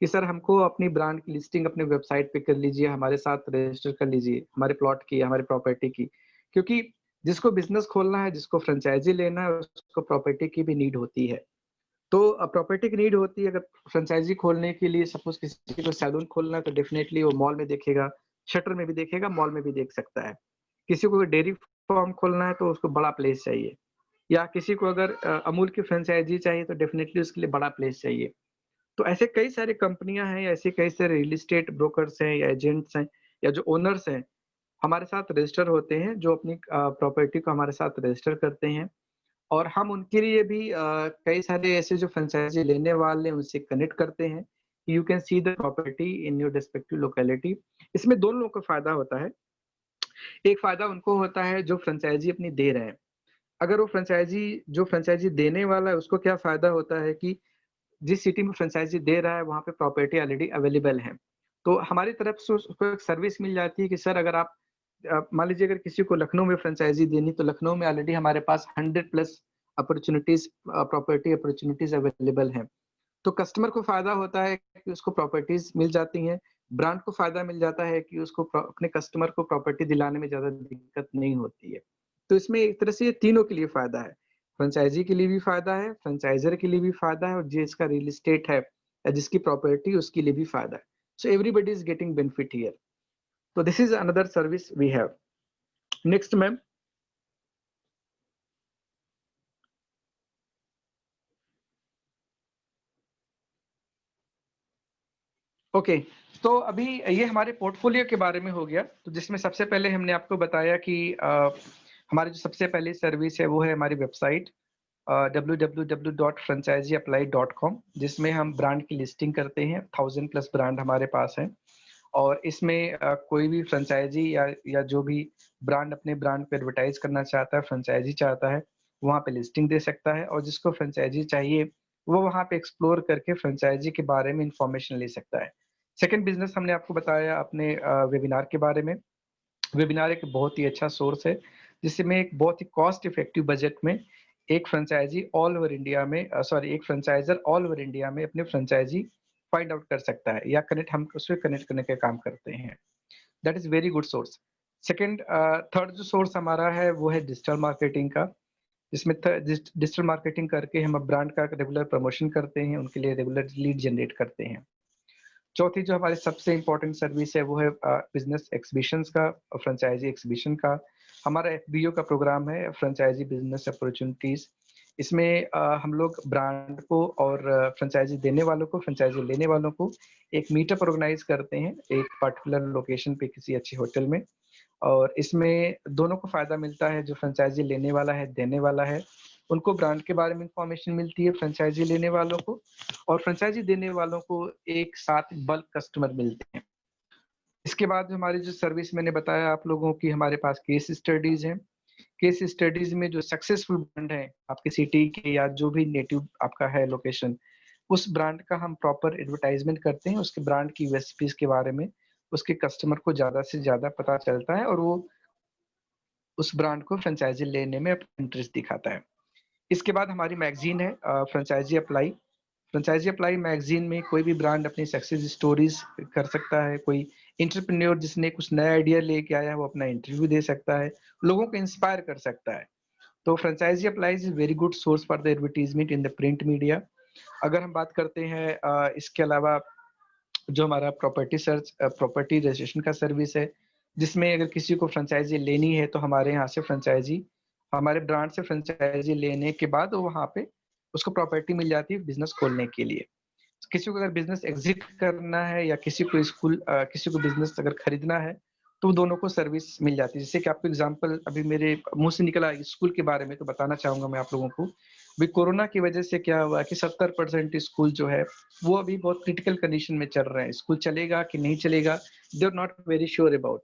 कि सर हमको अपनी ब्रांड की लिस्टिंग अपने वेबसाइट पे कर लीजिए, हमारे साथ रजिस्टर कर लीजिए हमारे प्लॉट की, हमारे प्रॉपर्टी की. क्योंकि जिसको बिजनेस खोलना है, जिसको फ्रेंचाइजी लेना है, उसको प्रॉपर्टी की भी नीड होती है. तो प्रॉपर्टी की नीड होती है. अगर फ्रेंचाइजी खोलने के लिए सपोज किसी को सैलून खोलना है, तो डेफिनेटली वो मॉल में देखेगा, शटर में भी देखेगा, मॉल में भी देख सकता है. किसी को डेयरी फार्म खोलना है तो उसको बड़ा प्लेस चाहिए, या किसी को अगर अमूल की फ्रेंचाइजी चाहिए तो डेफिनेटली उसके लिए बड़ा प्लेस चाहिए. तो ऐसे कई सारी कंपनियां हैं, ऐसे कई सारे रियल एस्टेट ब्रोकर्स हैं या एजेंट्स हैं या जो ओनर्स हैं, हमारे साथ रजिस्टर होते हैं, जो अपनी प्रॉपर्टी को हमारे साथ रजिस्टर करते हैं. और हम उनके लिए भी कई सारे ऐसे जो फ्रेंचाइजी लेने वाले हैं उनसे कनेक्ट करते हैं. You can see the property in your respective locality. इसमें दोनों लोगों को फायदा होता है. एक फायदा उनको होता है जो फ्रेंचाइजी अपनी दे रहे हैं. अगर वो जो फ्रेंचाइजी देने वाला है उसको क्या फायदा होता है कि जिस सिटी में फ्रेंचाइजी दे रहा है वहाँ पे प्रॉपर्टी ऑलरेडी अवेलेबल है. तो हमारी तरफ से उसको एक सर्विस मिल जाती है कि सर अगर आप मान लीजिए अगर किसी को लखनऊ में फ्रेंचाइजी देनी, तो लखनऊ में ऑलरेडी हमारे पास 100+ अपॉर्चुनिटीज, प्रॉपर्टी अपॉर्चुनिटीज अवेलेबल हैं. तो कस्टमर को फायदा होता है कि उसको प्रॉपर्टीज मिल जाती हैं ब्रांड को फायदा मिल जाता है कि उसको अपने कस्टमर को प्रॉपर्टी दिलाने में ज्यादा दिक्कत नहीं होती है। तो इसमें एक तरह से ये तीनों के लिए फायदा है, फ्रेंचाइजी के लिए भी फायदा है, फ्रेंचाइजर के लिए भी फायदा है, और जिसका रियल एस्टेट है या जिसकी प्रॉपर्टी उसके लिए भी फायदा है। So everybody is getting benefit here. तो this is another service we have. Next ma'am. Okay, तो अभी ये हमारे पोर्टफोलियो के बारे में हो गया। तो जिसमें सबसे पहले हमने आपको बताया कि हमारी जो सबसे पहली सर्विस है वो है हमारी वेबसाइट www.franchiseapply.com, जिसमें हम ब्रांड की लिस्टिंग करते हैं। 1000+ ब्रांड हमारे पास हैं, और इसमें कोई भी फ्रेंचाइजी या जो भी ब्रांड अपने ब्रांड पे एडवर्टाइज करना चाहता है, फ्रेंचाइजी चाहता है, वहाँ पे लिस्टिंग दे सकता है। और जिसको फ्रेंचाइजी चाहिए वो वहाँ पे एक्सप्लोर करके फ्रेंचाइजी के बारे में इंफॉर्मेशन ले सकता है। सेकंड बिजनेस हमने आपको बताया अपने वेबिनार के बारे में। वेबिनार एक बहुत ही अच्छा सोर्स है, जिसमें एक बहुत ही कॉस्ट इफेक्टिव बजट में एक फ्रेंचाइजी ऑल ओवर इंडिया में एक फ्रेंचाइजर ऑल ओवर इंडिया में अपने फ्रेंचाइजी फाइंड आउट कर सकता है, या कनेक्ट हम उससे कनेक्ट करने का काम करते हैं। That is very good source. Second, third जो सोर्स हमारा है वो है डिजिटल मार्केटिंग का, जिसमें डिजिटल मार्केटिंग करके हम ब्रांड का रेगुलर प्रमोशन करते हैं, उनके लिए रेगुलर लीड जनरेट करते हैं। चौथी जो हमारी सबसे इम्पोर्टेंट सर्विस है वो है बिजनेस एक्सहिबिशंस का, फ्रेंचाइजी एक्सहिबिशन का। हमारा एफबीओ का प्रोग्राम है, फ्रेंचाइजी बिजनेस अपॉर्चुनिटीज। इसमें हम लोग ब्रांड को और फ्रेंचाइजी देने वालों को, फ्रेंचाइजी लेने वालों को एक मीटअप ऑर्गेनाइज करते हैं एक पर्टिकुलर लोकेशन पे किसी अच्छे होटल में। और इसमें दोनों को फायदा मिलता है, जो फ्रेंचाइजी लेने वाला है, देने वाला है, उनको ब्रांड के बारे में इंफॉर्मेशन मिलती है फ्रेंचाइजी लेने वालों को, और फ्रेंचाइजी देने वालों को एक साथ बल्क कस्टमर मिलते हैं। इसके बाद हमारी जो सर्विस मैंने बताया आप लोगों की, हमारे पास केस स्टडीज हैं। केस स्टडीज में जो सक्सेसफुल ब्रांड है आपकी सिटी के या जो भी नेटिव आपका है लोकेशन, उस ब्रांड का हम प्रॉपर एडवर्टाइजमेंट करते हैं, उसके ब्रांड की यूएसपीज के बारे में उसके कस्टमर को ज्यादा से ज्यादा पता चलता है, और वो उस ब्रांड को फ्रेंचाइजी लेने में अपना इंटरेस्ट दिखाता है। इसके बाद हमारी मैगजीन है franchisee apply. Franchisee apply magazine में कोई भी ब्रांड अपनी सक्सेस स्टोरीज कर सकता है, कोई एंटरप्रेन्योर जिसने कुछ नया आइडिया लेके आया है वो अपना इंटरव्यू दे सकता है, लोगों को इंस्पायर कर सकता है। तो franchisee apply is very good source for the advertisement in the print media. अगर हम बात करते हैं इसके अलावा जो हमारा प्रॉपर्टी सर्च, प्रॉपर्टी रजिस्ट्रेशन का सर्विस है, जिसमें अगर किसी को फ्रेंचाइजी लेनी है तो हमारे यहाँ से फ्रेंचाइजी, हमारे ब्रांड से फ्रेंचाइजी लेने के बाद वो वहाँ पे उसको प्रॉपर्टी मिल जाती है बिजनेस खोलने के लिए। किसी को अगर बिजनेस एग्जिट करना है या किसी को किसी को बिजनेस अगर खरीदना है, तो दोनों को सर्विस मिल जाती है। जैसे कि आपको एग्जांपल अभी मेरे मुंह से निकला स्कूल के बारे में, तो बताना चाहूंगा मैं आप लोगों को। अभी कोरोना की वजह से क्या हुआ कि 70% स्कूल जो है वो अभी बहुत क्रिटिकल कंडीशन में चल रहे हैं। स्कूल चलेगा कि नहीं चलेगा, they are not very sure about.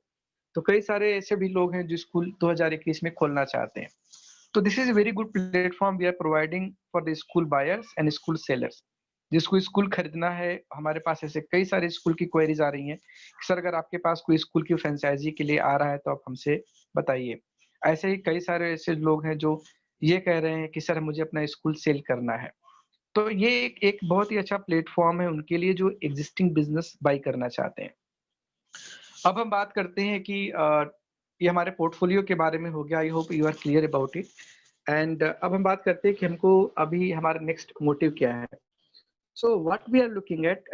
तो कई सारे ऐसे भी लोग हैं जो स्कूल 2021 में खोलना चाहते हैं। तो this is a very good platform we are providing for the school buyers and school sellers। जिसको स्कूल खरीदना है, हमारे पास ऐसे कई सारे स्कूल की क्वेरीज आ रही हैं कि सर अगर आपके पास कोई स्कूल की फ्रेंचाइजी के लिए आ रहा है तो आप हमसे बताइए। ऐसे ही कई सारे ऐसे लोग हैं जो ये कह रहे हैं कि सर मुझे अपना स्कूल सेल करना है। तो ये एक बहुत ही अच्छा प्लेटफॉर्म है उनके लिए जो एग्जिस्टिंग बिजनेस बाई करना चाहते हैं। अब हम बात करते हैं कि ये हमारे पोर्टफोलियो के बारे में हो गया। I hope you are clear about it. And अब हम बात करते हैं कि हमको अभी हमारा नेक्स्ट मोटिव क्या है। So what we are looking at,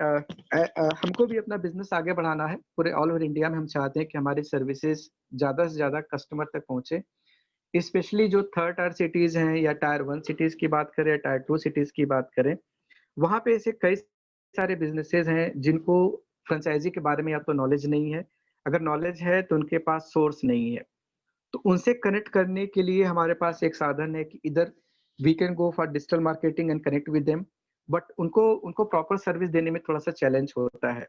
हमको भी अपना बिजनेस आगे बढ़ाना है पूरे ऑल ओवर इंडिया में। हम चाहते हैं कि हमारी सर्विसेज ज्यादा से ज्यादा कस्टमर तक पहुंचे, स्पेशली जो थर्ड टायर सिटीज हैं या टायर 1 सिटीज की बात करें, टायर 2 सिटीज की बात करें, वहां पे ऐसे कई सारे बिजनेसेस हैं जिनको फ्रेंचाइजी के बारे में या तो नॉलेज नहीं है, अगर नॉलेज है तो उनके पास सोर्स नहीं है। तो उनसे कनेक्ट करने के लिए हमारे पास एक साधन है कि इधर we can go for digital marketing and connect with them, but उनको उनको प्रॉपर सर्विस देने में थोड़ा सा चैलेंज होता है।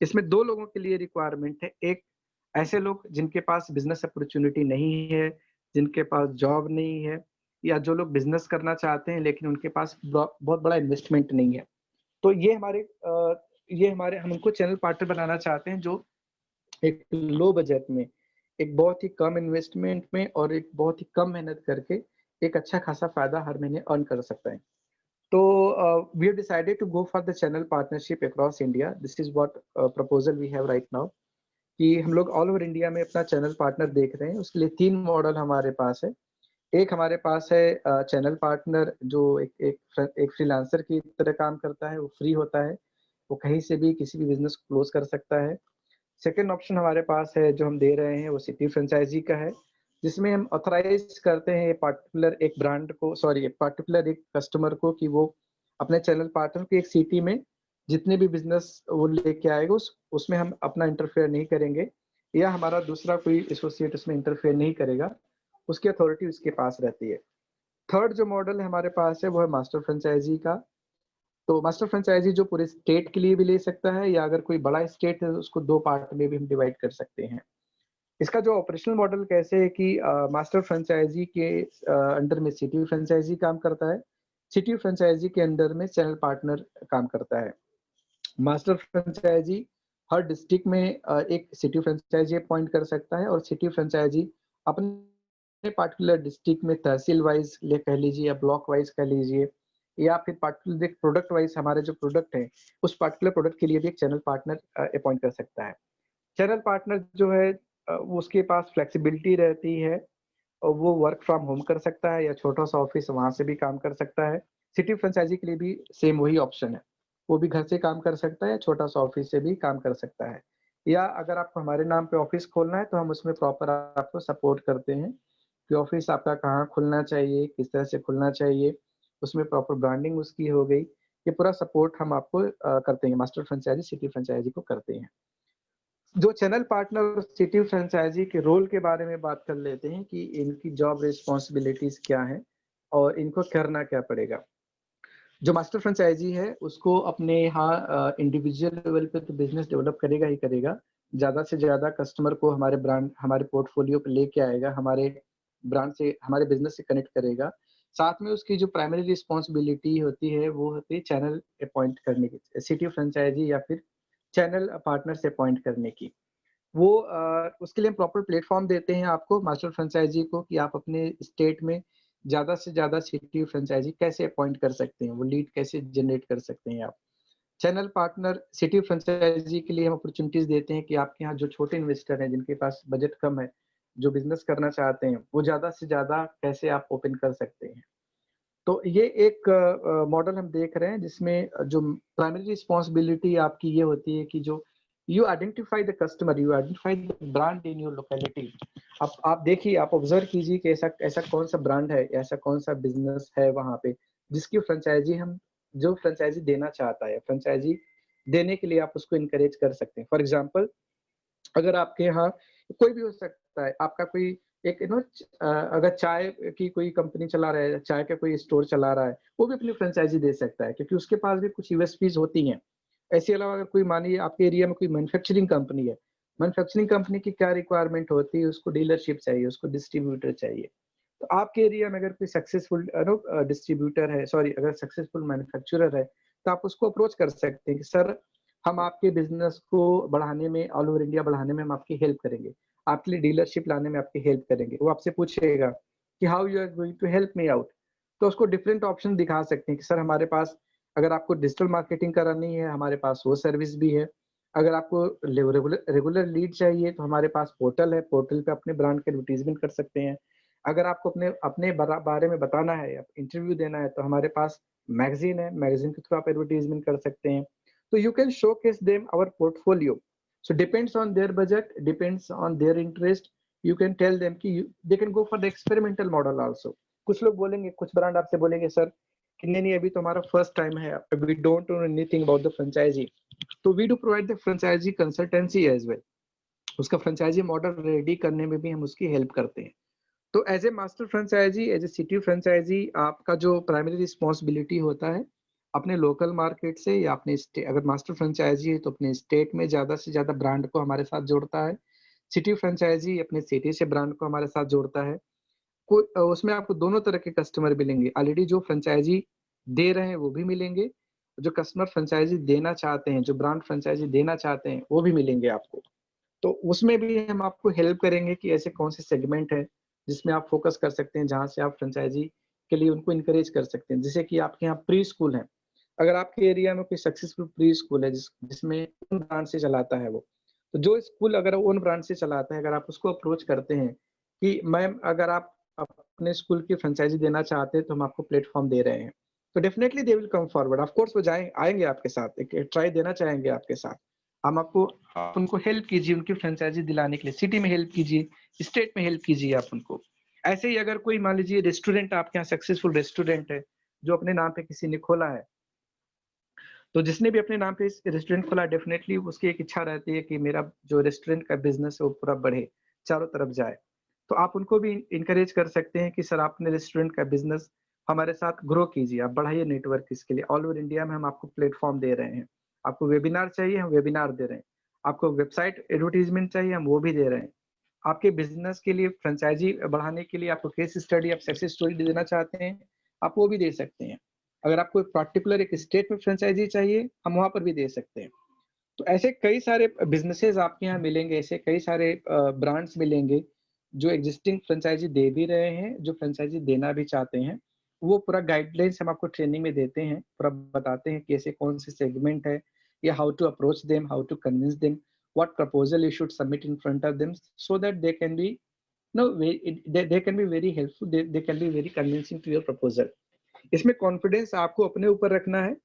इसमें दो लोगों के लिए रिक्वायरमेंट है। एक, ऐसे लोग जिनके पास बिजनेस अपॉर्चुनिटी नहीं है, जिनके पास जॉब नहीं है, या जो लोग बिजनेस करना चाहते हैं लेकिन उनके पास बहुत बड़ा इन्वेस्टमेंट नहीं है। तो ये हमारे हम उनको चैनल पार्टनर बनाना चाहते हैं, जो एक लो बजट में, एक बहुत ही कम इन्वेस्टमेंट में और एक बहुत ही कम मेहनत करके एक अच्छा खासा फायदा हर महीने अर्न कर सकता है। तो we have decided to go for the channel partnership across India. This is what proposal we have right now. कि हम लोग ऑल ओवर इंडिया में अपना चैनल पार्टनर देख रहे हैं। उसके लिए 3 मॉडल हमारे पास है। एक हमारे पास है चैनल पार्टनर जो एक फ्रीलांसर की तरह काम करता है, वो फ्री होता है, वो कहीं से भी किसी भी बिज़नेस को क्लोज़ कर सकता है। सेकंड ऑप्शन हमारे पास है जो हम दे रहे हैं वो सिटी फ्रेंचाइज़ी का है, जिसमें हम ऑथराइज़ करते हैं एक ब्रांड को एक पार्टिकुलर एक कस्टमर को कि वो अपने चैनल पार्टनर की एक सिटी में जितने भी बिज़नेस वो लेके आएगा उसमें हम अपना इंटरफेयर नहीं करेंगे या हमारा दूसरा कोई एसोसिएट उसमें इंटरफेयर नहीं करेगा, उसकी अथॉरिटी उसके पास रहती है। थर्ड जो मॉडल हमारे पास है वो है मास्टर फ्रेंचाइज़ी का। तो मास्टर फ्रेंचाइज़ी जो पूरे स्टेट के लिए भी ले सकता है या अगर कोई बड़ा स्टेट है तो उसको 2 पार्ट में भी हम डिवाइड कर सकते हैं। इसका जो ऑपरेशनल मॉडल कैसे है कि मास्टर फ्रेंचाइज़ी के अंडर में सिटी फ्रेंचाइज़ी काम करता है। सिटी फ्रेंचाइज़ी के अंडर में चैनल पार्टनर काम करता है। मास्टर फ्रेंचाइज़ी हर डिस्ट्रिक्ट में एक सिटी फ्रेंचाइज़ी अपॉइंट कर सकता है और सिटी फ्रेंचाइज़ी अपने पार्टिकुलर डिस्ट्रिक्ट में तहसील वाइज़ कह लीजिए या ब्लॉक वाइज़ कह लीजिए या फिर पार्टिकुलर एक प्रोडक्ट वाइज़ हमारे जो प्रोडक्ट है, उस पार्टिकुलर प्रोडक्ट के लिए भी एक चैनल पार्टनर अपॉइंट कर सकता है। चैनल पार्टनर जो है उसके पास फ्लेक्सिबिलिटी रहती है और वो वर्क फ्रॉम होम कर सकता है या छोटा-सा ऑफ़िस वहाँ से भी काम कर सकता है। सिटी फ्रेंचाइज़ी के लिए भी सेम वही ऑप्शन है। वो भी घर से काम कर सकता है, छोटा-सा ऑफ़िस से भी काम कर सकता है। या अगर आपको हमारे नाम पे ऑफ़िस खोलना है तो हम उसमें प्रॉपर आपको सपोर्ट करते हैं कि ऑफ़िस आपका कहाँ खुलना चाहिए, किस तरह से खुलना चाहिए, उसमें प्रॉपर ब्रांडिंग उसकी हो गई। ये पूरा सपोर्ट हम आपको करते हैं। मास्टर फ्रेंचाइज़ी, सिटी फ्रेंचाइज़ी को करते हैं। जो चैनल पार्टनर और सिटी फ्रेंचाइजी के रोल के बारे में बात कर लेते हैं कि इनकी जॉब रिस्पॉन्सिबिलिटीज क्या हैं और इनको करना क्या पड़ेगा। जो मास्टर फ्रेंचाइजी है उसको अपने यहाँ इंडिविजुअल लेवल पे तो बिजनेस डेवलप करेगा ही करेगा। ज़्यादा से ज़्यादा कस्टमर को हमारे पोर्टफोलियो पे लेके आएगा, हमारे ब्रांड से हमारे बिजनेस से कनेक्ट करेगा। साथ में उसकी जो प्राइमरी रिस्पॉन्सिबिलिटी होती है वो होती है चैनल अपॉइंट करने की, सिटी फ्रेंचाइजी या फिर चैनल पार्टनर से अपॉइंट करने की। वो उसके लिए हम प्रॉपर प्लेटफ़ॉर्म देते हैं आपको मास्टर फ्रेंचाइज़ी को कि आप अपने स्टेट में ज़्यादा से ज़्यादा सिटी फ्रेंचाइज़ी कैसे अपॉइंट कर सकते हैं, वो लीड कैसे जनरेट कर सकते हैं आप। चैनल पार्टनर सिटी फ्रेंचाइज़ी के लिए हम अपॉर्च्युनिटीज़ देते हैं कि आपके यहाँ जो छोटे इन्वेस्टर हैं, जिनके पास बजट कम है, जो बिज़नेस करना चाहते हैं, वो ज़्यादा से ज़्यादा कैसे आप ओपन कर सकते हैं। तो ये एक मॉडल हम देख रहे हैं जिसमें जो प्राइमरी रिस्पॉन्सिबिलिटी आपकी ये होती है कि जो you identify the customer, you identify the brand in your locality. आप देखिए, आप ऑब्जर्व कीजिए कि ऐसा ऐसा कौन सा ब्रांड है, ऐसा कौन सा बिजनेस है वहाँ पे जिसकी फ्रेंचाइजी हम जो फ्रेंचाइजी देना चाहता है, फ्रेंचाइजी देने के लिए आप उसको इनकरेज कर सकते हैं। फॉर एग्जाम्पल, अगर आपके यहाँ कोई भी हो सकता है, आपका कोई एक अगर चाय की कोई कंपनी चला रहा है, चाय का कोई स्टोर चला रहा है, वो भी अपनी फ्रेंचाइज़ी दे सकता है क्योंकि उसके पास भी कुछ यूएसपीज़ होती हैं। इसके अलावा अगर कोई मानिए आपके एरिया में कोई मैन्युफैक्चरिंग कंपनी है, मैन्युफैक्चरिंग कंपनी की क्या रिक्वायरमेंट होती है, उसको डीलरशिप चाहिए, उसको डिस्ट्रीब्यूटर चाहिए। तो आपके एरिया में अगर कोई सक्सेसफुल डिस्ट्रीब्यूटर है, सॉरी अगर सक्सेसफुल मैन्युफैक्चरर है, तो आप उसको अप्रोच कर सकते हैं कि सर हम आपके बिज़नेस को बढ़ाने में, ऑल ओवर इंडिया बढ़ाने में हम आपकी हेल्प करेंगे। आपके लिए डीलरशिप लाने में आपकी हेल्प करेंगे। वो आपसे पूछेगा कि how you are going to help me out? तो उसको डिफरेंट ऑप्शन दिखा सकते हैं कि सर हमारे पास अगर आपको डिजिटल मार्केटिंग करानी है, हमारे पास वो सर्विस भी है। अगर आपको रेगुलर रेगुलर लीड चाहिए तो हमारे पास पोर्टल है, पोर्टल पे अपने ब्रांड का एडवर्टाइज़मेंट कर सकते हैं। अगर आपको अपने अपने बारे में बताना है या इंटरव्यू देना है तो हमारे पास मैगज़ीन है, मैगज़ीन के थ्रू आप एडवर्टाइज़मेंट कर सकते हैं। So you can showcase them our portfolio. So depends on their budget, depends on their interest. You can tell them कि they can go for the experimental model also. कुछ लोग बोलेंगे, कुछ ब्रांड आपसे बोलेंगे सर कि नहीं अभी तो हमारा फर्स्ट टाइम है, we don't know anything about the franchisee. तो we do provide the franchisee consultancy as well. उसका फ्रेंचाइजी मॉडल रेडी करने में भी हम उसकी हेल्प करते हैं। तो as a master franchisee, as a city franchisee, आपका जो प्राइमरी रिस्पॉन्सिबिलिटी होता है अपने लोकल मार्केट से या अपने अगर मास्टर फ्रेंचाइजी है तो अपने स्टेट में ज़्यादा से ज़्यादा ब्रांड को हमारे साथ जोड़ता है। सिटी फ्रेंचाइजी अपने सिटी से ब्रांड को हमारे साथ जोड़ता है। उसमें आपको दोनों तरह के कस्टमर मिलेंगे। ऑलरेडी जो फ्रेंचाइजी दे रहे हैं वो भी मिलेंगे, जो कस्टमर फ्रेंचाइजी देना चाहते हैं, जो ब्रांड फ्रेंचाइजी देना चाहते हैं, वो भी मिलेंगे आपको। तो उसमें भी हम आपको हेल्प करेंगे कि ऐसे कौन से सेगमेंट हैं जिसमें आप फोकस कर सकते हैं, जहाँ से आप फ्रेंचाइजी के लिए उनको इनकरेज कर सकते हैं। जैसे कि आपके यहाँ प्री स्कूल है, अगर आपके एरिया में कोई सक्सेसफुल प्री स्कूल है जिसमें ओन ब्रांड से चलाता है वो, तो जो स्कूल अगर ओन ब्रांड से चलाता है, अगर आप उसको अप्रोच करते हैं कि मैम अगर आप अपने स्कूल की फ्रेंचाइजी देना चाहते हैं तो हम आपको प्लेटफॉर्म दे रहे हैं, तो definitely they will come forward. Of course वो आएंगे आपके साथ, एक ट्राई देना चाहेंगे आपके साथ। हम आपको, आप उनको हेल्प कीजिए, उनकी फ्रेंचाइजी दिलाने के लिए सिटी में हेल्प कीजिए, स्टेट में हेल्प कीजिए आप उनको। ऐसे ही अगर कोई मान लीजिए रेस्टोरेंट आपके यहाँ सक्सेसफुल रेस्टोरेंट है जो अपने नाम पे किसी ने खोला है, तो जिसने भी अपने नाम पे इस रेस्टोरेंट खोला, डेफिनेटली उसकी एक इच्छा रहती है कि मेरा जो रेस्टोरेंट का बिजनेस है वो पूरा बढ़े, चारों तरफ जाए। तो आप उनको भी इनकरेज कर सकते हैं कि सर आप अपने रेस्टोरेंट का बिजनेस हमारे साथ ग्रो कीजिए, आप बढ़ाइए नेटवर्क इसके लिए। ऑल ओवर इंडिया में हम आपको प्लेटफॉर्म दे रहे हैं। आपको वेबिनार चाहिए, हम वेबिनार दे रहे हैं। आपको वेबसाइट एडवर्टीजमेंट चाहिए, हम वो भी दे रहे हैं। आपके बिजनेस के लिए फ्रेंचाइजी बढ़ाने के लिए आपको केस स्टडी, आप सक्सेस स्टोरी देना चाहते हैं, आप वो भी दे सकते हैं। अगर आपको एक पर्टिकुलर एक स्टेट में फ्रेंचाइजी चाहिए, हम वहां पर भी दे सकते हैं। तो ऐसे कई सारे बिजनेसेस आपके यहाँ मिलेंगे, ऐसे कई सारे ब्रांड्स मिलेंगे जो एग्जिस्टिंग फ्रेंचाइजी दे भी रहे हैं, जो फ्रेंचाइजी देना भी चाहते हैं। वो पूरा गाइडलाइंस हम आपको ट्रेनिंग में देते हैं, पूरा बताते हैं कि ऐसे कौन से सेगमेंट है, या how to approach them, how to convince them, what proposal you should submit in front of them, so that they can be no they can be very helpful, they can be very convincing to your proposal. इसमें confidence आपको अपने ऊपर रखना है,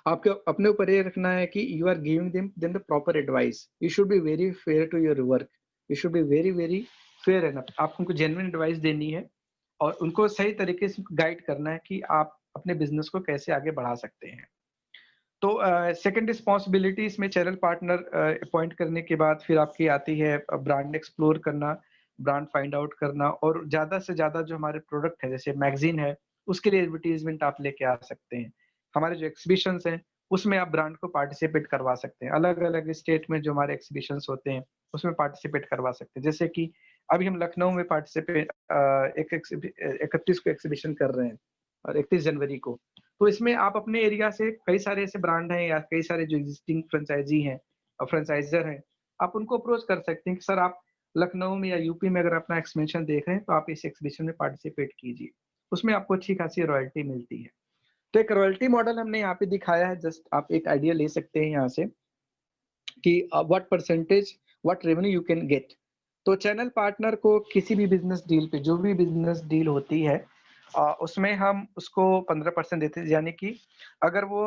आपको अपने ऊपर ये रखना है कि you are giving them the proper advice. You should be very fair to your work, you should be very very fair enough. आपको उनको जेन्युइन एडवाइस देनी है और उनको सही तरीके से गाइड करना है कि आप अपने बिजनेस को कैसे आगे बढ़ा सकते हैं। तो सेकंड रिस्पॉन्सिबिलिटी इसमें चैनल पार्टनर अपॉइंट करने के बाद फिर आपकी आती है ब्रांड एक्सप्लोर करना, ब्रांड फाइंड आउट करना, और ज्यादा से ज्यादा जो हमारे प्रोडक्ट है जैसे मैगजीन है उसके लिए एडवर्टीजमेंट आप लेके आ सकते हैं। हमारे जो एग्जीबिशंस हैं उसमें आप ब्रांड को पार्टिसिपेट करवा सकते हैं। अलग अलग स्टेट में जो हमारे एग्जीबिशंस होते हैं उसमें पार्टिसिपेट करवा सकते हैं। जैसे कि अभी हम लखनऊ में पार्टिसिपेट 31 को एग्जीबिशन कर रहे हैं और 31 जनवरी को। तो इसमें आप अपने एरिया से कई सारे ऐसे ब्रांड हैं या कई सारे जो एग्जिस्टिंग फ्रेंचाइजी हैं और फ्रेंचाइजर हैं, आप उनको अप्रोच कर सकते हैं कि सर आप लखनऊ में या यूपी में अगर अपना एक्सपेंशन देख रहे हैं तो आप इस एग्जीबिशन में पार्टिसिपेट कीजिए, उसमें आपको अच्छी खासी रॉयल्टी मिलती है। तो एक रॉयल्टी मॉडल हमने यहाँ पे दिखाया है, जस्ट आप एक आइडिया ले सकते हैं यहाँ से कि what percentage, what revenue you can get. तो चैनल पार्टनर को किसी भी बिजनेस डील पे, जो भी बिजनेस डील होती है उसमें हम उसको 15% देते हैं। यानी कि अगर वो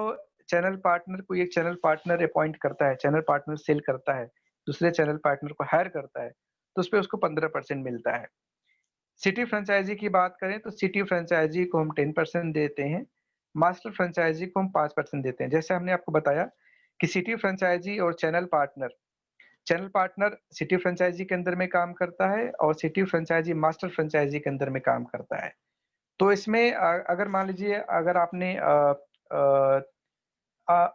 चैनल पार्टनर, कोई एक चैनल पार्टनर अपॉइंट करता है, चैनल पार्टनर सेल करता है, दूसरे चैनल पार्टनर को हायर करता है, तो उस पे उसको 15% मिलता है। सिटी फ्रेंचाइजी की बात करें तो सिटी फ्रेंचाइजी को हम 10% देते हैं, मास्टर फ्रेंचाइजी को हम 5% देते हैं। जैसे हमने आपको बताया कि सिटी फ्रेंचाइजी और चैनल पार्टनर सिटी फ्रेंचाइजी के अंदर में काम करता है और सिटी फ्रेंचाइजी मास्टर फ्रेंचाइजी के अंदर में काम करता है। तो इसमें अगर मान लीजिए अगर आपने अ, अ,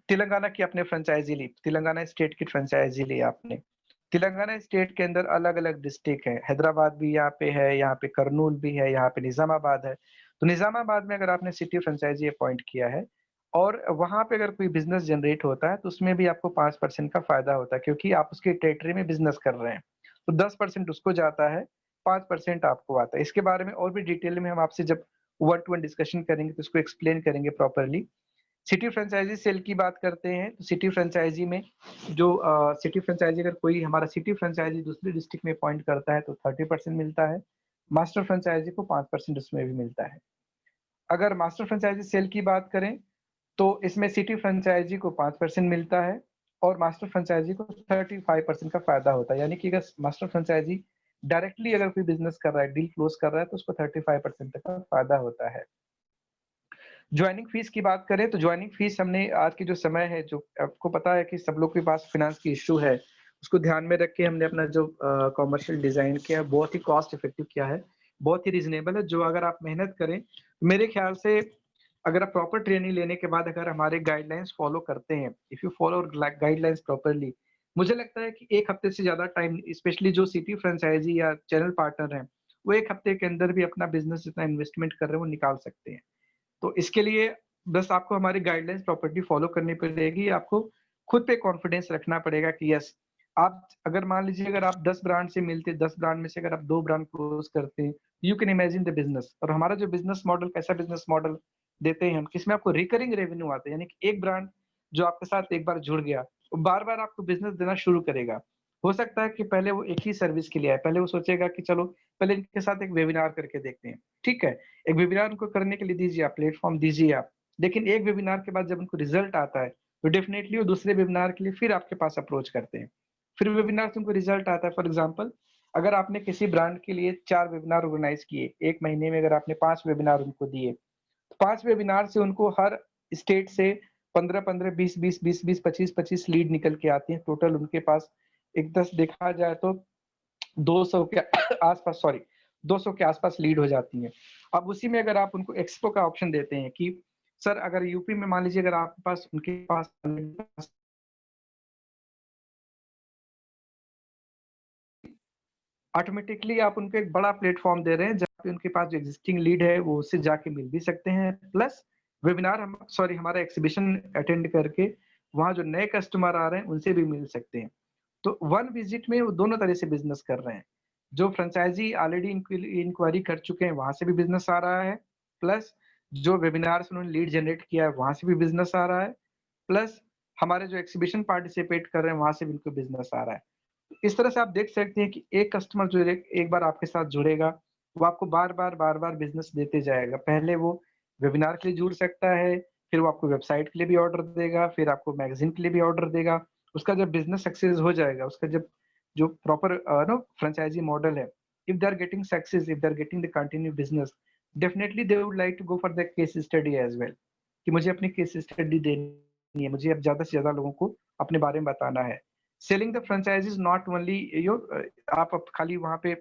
तेलंगाना की आपने फ्रेंचाइजी ली, तेलंगाना स्टेट की फ्रेंचाइजी ली आपने। तेलंगाना स्टेट के अंदर अलग-अलग डिस्ट्रिक्ट है, हैदराबाद भी यहाँ पे है, यहाँ पे करनूल भी है, यहाँ पे निज़ामाबाद है। तो निज़ामाबाद में अगर आपने सिटी फ्रेंचाइजी अपॉइंट किया है और वहाँ पे अगर कोई बिज़नेस जनरेट होता है, तो उसमें भी आपको 5% का फ़ायदा होता है क्योंकि आप उसके टेरिटरी में बिज़नेस कर रहे हैं। तो 10% उसको जाता है, 5% आपको आता है। इसके बारे में और भी डिटेल में हम आपसे जब वन टू वन डिस्कशन करेंगे तो इसको एक्सप्लेन करेंगे प्रॉपर्ली। सिटी फ्रेंचाइजी सेल की बात करते हैं तो सिटी फ्रेंचाइजी में जो सिटी फ्रेंचाइजी अगर कोई हमारा सिटी फ्रेंचाइजी दूसरी डिस्ट्रिक्ट में अपॉइंट करता है तो 30% मिलता है, मास्टर फ्रेंचाइजी को 5% उसमें भी मिलता है। अगर मास्टर फ्रेंचाइजी सेल की बात करें तो इसमें सिटी फ्रेंचाइजी को 5% मिलता है और मास्टर फ्रेंचाइजी को 35% का फायदा होता है। यानी कि अगर मास्टर फ्रेंचाइजी डायरेक्टली अगर कोई बिजनेस कर रहा है, डील क्लोज कर रहा है तो उसको 35% तक का फायदा होता है। जॉइनिंग फीस की बात करें तो जॉइनिंग फीस हमने आज की जो समय है, जो आपको पता है कि सब लोग के पास फाइनेंस की इश्यू है, उसको ध्यान में रख के हमने अपना जो कमर्शियल डिजाइन किया है बहुत ही कॉस्ट इफेक्टिव किया है, बहुत ही रीजनेबल है। जो अगर आप मेहनत करें तो मेरे ख्याल से अगर आप प्रॉपर ट्रेनिंग लेने के बाद अगर हमारे गाइडलाइंस फॉलो करते हैं, if you follow guidelines properly, मुझे लगता है कि 1 हफ्ते से ज़्यादा टाइम, स्पेशली जो सिटी फ्रेंचाइज़ी या चैनल पार्टनर हैं, वो 1 हफ्ते के अंदर भी अपना बिज़नेस जितना इन्वेस्टमेंट कर रहे हैं, वो निकाल सकते हैं। तो इसके लिए बस आपको हमारी गाइडलाइंस प्रॉपर्ली फॉलो करनी पड़ेगी। आपको खुद पे कॉन्फिडेंस रखना पड़ेगा कि यस, आप अगर मान लीजिए अगर आप 10 ब्रांड से मिलते, 10 ब्रांड में से अगर आप 2 ब्रांड क्लोज़ करते हैं, you can imagine the business. और हमारा जो बिजनेस मॉडल, कैसा बिजनेस मॉडल देते हैं हम, किसमें आपको रिकरिंग रेवेन्यू आते हैं, यानी कि एक ब्रांड जो आपके साथ एक बार जुड़ गया वो बार बार आपको बिजनेस देना शुरू करेगा। हो सकता है कि पहले वो एक ही सर्विस के लिए आए, पहले वो सोचेगा कि चलो पहले इनके साथ एक वेबिनार करके देखते हैं, ठीक है, एक वेबिनार उनको करने के लिए दीजिए आप, प्लेटफॉर्म दीजिए आप, लेकिन एक वेबिनार के बाद जब उनको रिजल्ट आता है तो डेफिनेटली वो दूसरे वेबिनार के लिए फिर आपके पास अप्रोच करते हैं। फिर वेबिनार से उनको रिजल्ट आता है। फॉर एग्जाम्पल, अगर आपने किसी ब्रांड के लिए 4 वेबिनार ऑर्गेनाइज किए, एक महीने में अगर आपने 5 वेबिनार उनको दिए, तो 5 वेबिनार से उनको हर स्टेट से 15-15, 20-20, 20-20, 25-25 लीड निकल के आती है। टोटल उनके पास एक 10 देखा जाए तो 200 के आसपास, सॉरी 200 के आसपास लीड हो जाती है। अब उसी में अगर आप उनको एक्सपो का ऑप्शन देते हैं कि सर अगर यूपी में मान लीजिए अगर आपके पास उनके पास ऑटोमेटिकली आप उनको एक बड़ा प्लेटफॉर्म दे रहे हैं जहाँ पे उनके पास जो एग्जिस्टिंग लीड है वो उससे जाके मिल भी सकते हैं, प्लस वेबिनार हम सॉरी हमारा एक्सिबिशन अटेंड करके वहाँ जो नए कस्टमर आ रहे हैं उनसे भी मिल सकते हैं। तो वन विजिट में वो दोनों तरह से बिजनेस कर रहे हैं। जो फ्रेंचाइजी ऑलरेडी इंक्वायरी कर चुके हैं वहां से भी बिजनेस आ रहा है, प्लस जो वेबिनार से उन्होंने लीड जनरेट किया है वहां से भी बिजनेस आ रहा है, प्लस हमारे जो एक्सिबिशन पार्टिसिपेट कर रहे हैं वहां से भी उनको बिजनेस आ रहा है। इस तरह से आप देख सकते हैं कि एक कस्टमर जो एक बार आपके साथ जुड़ेगा वो आपको बार बार बिजनेस देते जाएगा। पहले वो वेबिनार के लिए जुड़ सकता है, फिर वो आपको वेबसाइट के लिए भी ऑर्डर देगा, फिर आपको मैगजीन के लिए भी ऑर्डर देगा। उसका जब बिजनेस सक्सेस हो जाएगा, उसका जब जो प्रॉपर नो फ्रेंचाइजी मॉडल है, if they are getting success, if they are getting the continue business, definitely they would like to go for the case study as well, कि मुझे अपनी केस स्टडी देनी है, मुझे अब ज्यादा से ज्यादा लोगों को अपने बारे में बताना है। Selling the franchise is not only आप अब खाली वहां पे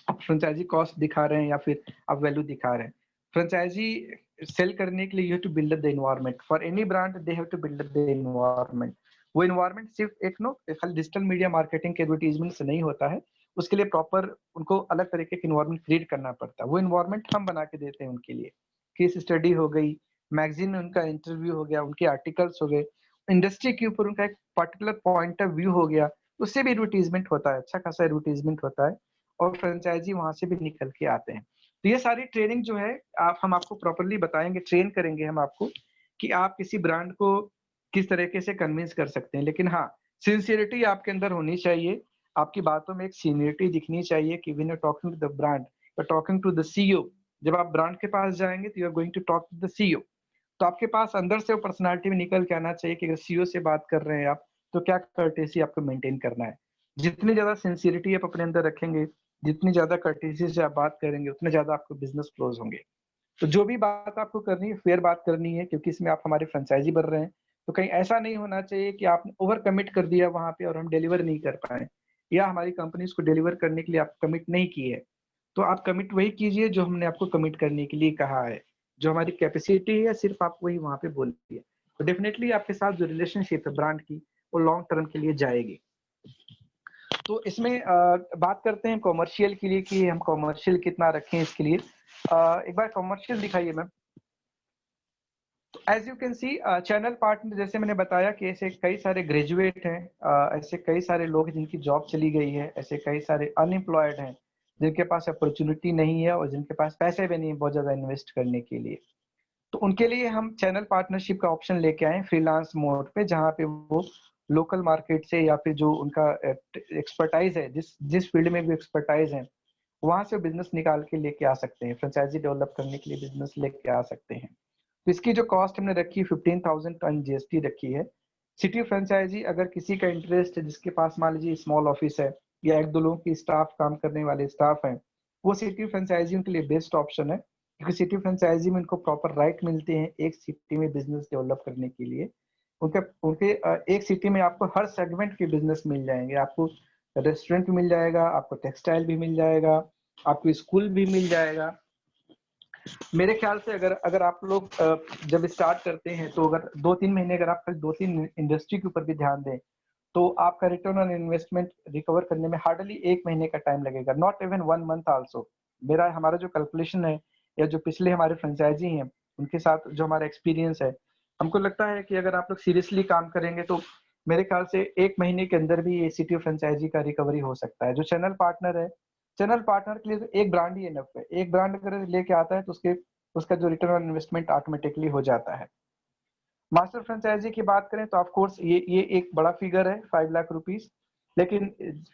आप फ्रेंचाइजी कॉस्ट दिखा रहे हैं या फिर आप वैल्यू दिखा रहे हैं। फ्रेंचाइजी सेल करने के लिए you have to build up the environment. For any brand they have to build up the environment. वो एनवायरनमेंट सिर्फ एक नो खाली डिजिटल मीडिया मार्केटिंग के एडवर्टीजमेंट से नहीं होता है, उसके लिए प्रॉपर उनको अलग तरीके के एनवायरनमेंट क्रिएट करना पड़ता है। वो एनवायरनमेंट हम बना के देते हैं उनके लिए। केस स्टडी हो गई, मैगजीन में उनका इंटरव्यू हो गया, उनके आर्टिकल्स हो गए, इंडस्ट्री के ऊपर उनका एक पर्टिकुलर पॉइंट ऑफ व्यू हो गया, उससे भी एडवर्टीजमेंट होता है, अच्छा खासा एडवर्टीजमेंट होता है और फ्रेंचाइजी वहां से भी निकल के आते हैं। तो ये सारी ट्रेनिंग जो है हम आपको प्रॉपरली बताएंगे, ट्रेन करेंगे हम आपको कि आप किसी ब्रांड को किस तरीके से कन्विंस कर सकते हैं। लेकिन हाँ, सिंसियरिटी आपके अंदर होनी चाहिए, आपकी बातों में एक सीनियरिटी दिखनी चाहिए कि when you talking to the brand, you are talking to the CEO. जब आप ब्रांड के पास जाएंगे तो you are going to talk to the CEO. तो आपके पास अंदर से वो पर्सनालिटी में निकल के आना चाहिए कि अगर सीईओ से बात कर रहे हैं आप तो क्या कर्टेसी आपको मेंटेन करना है। जितनी ज्यादा सिंसियरिटी आप अपने अंदर रखेंगे, जितनी ज्यादा कर्टेसी से आप बात करेंगे, उतने ज्यादा आपको बिजनेस क्लोज होंगे। तो जो भी बात आपको करनी है फेयर बात करनी है, क्योंकि इसमें आप हमारे फ्रेंचाइजी बन रहे हैं। तो कहीं ऐसा नहीं होना चाहिए कि आपने ओवर कमिट कर दिया वहां पे और हम डिलीवर नहीं कर पाए, या हमारी कंपनी उसको डिलीवर करने के लिए आप कमिट नहीं की है। तो आप कमिट वही कीजिए जो हमने आपको कमिट करने के लिए कहा है, जो हमारी कैपेसिटी है सिर्फ आप वही वहां पे बोलिए। तो डेफिनेटली आपके साथ जो रिलेशनशिप है ब्रांड की वो लॉन्ग टर्म के लिए जाएगी। तो इसमें बात करते हैं कॉमर्शियल के लिए कि हम कॉमर्शियल कितना रखें इसके लिए। एक बार कॉमर्शियल दिखाइए मैम। तो as you can see channel partner, जैसे मैंने बताया कि ऐसे कई सारे ग्रेजुएट हैं, ऐसे कई सारे लोग हैं जिनकी जॉब चली गई है, ऐसे कई सारे अनएम्प्लॉयड हैं जिनके पास अपॉर्चुनिटी नहीं है और जिनके पास पैसे भी नहीं है बहुत ज्यादा इन्वेस्ट करने के लिए। तो उनके लिए हम चैनल पार्टनरशिप का ऑप्शन लेके आए फ्रीलांस मोड पे, जहाँ पे वो लोकल मार्केट से या फिर जो उनका एक्सपर्टाइज है, जिस जिस फील्ड में भी एक्सपर्टाइज है वहां से बिजनेस निकाल के लेके आ सकते हैं, फ्रेंचाइजी डेवलप करने के लिए बिजनेस लेके आ सकते हैं। तो इसकी जो कॉस्ट हमने रखी 15,000 टन जीएसटी रखी है। सिटी फ्रेंचाइजी अगर किसी का इंटरेस्ट है, जिसके पास मान लीजिए स्मॉल ऑफिस है या एक दो लोगों की स्टाफ काम करने वाले स्टाफ हैं, वो सिटी फ्रेंचाइजी उनके लिए बेस्ट ऑप्शन है, क्योंकि सिटी फ्रेंचाइजी में उनको प्रॉपर राइट मिलते हैं एक सिटी में बिजनेस डेवलप करने के लिए। उनके उनके एक सिटी में आपको हर सेगमेंट के बिजनेस मिल जाएंगे। आपको रेस्टोरेंट भी मिल जाएगा, आपको टेक्सटाइल भी मिल जाएगा, आपको स्कूल भी मिल जाएगा। मेरे ख्याल से अगर अगर आप लोग जब स्टार्ट करते हैं तो अगर 2-3 महीने अगर आप दो तीन इंडस्ट्री के ऊपर भी ध्यान दें तो आपका रिटर्न ऑन इन्वेस्टमेंट रिकवर करने में हार्डली 1 महीने का टाइम लगेगा, नॉट इवन 1 मंथ आल्सो। मेरा हमारा जो कैलकुलेशन है या जो पिछले हमारे फ्रेंचाइजी हैं उनके साथ जो हमारा एक्सपीरियंस है, हमको लगता है कि अगर आप लोग सीरियसली काम करेंगे तो मेरे ख्याल से 1 महीने के अंदर भी ये सिटी फ्रेंचाइजी का रिकवरी हो सकता है। जो चैनल पार्टनर है चैनल पार्टनर के लिए तो एक ब्रांड ही इनफ है। एक ब्रांड अगर लेके आता है तो उसका जो रिटर्न ऑन इन्वेस्टमेंट ऑटोमेटिकली हो जाता है। मास्टर फ्रेंचाइजी की बात करें तो ऑफ कोर्स ये एक बड़ा फिगर है 5 लाख रुपीस, लेकिन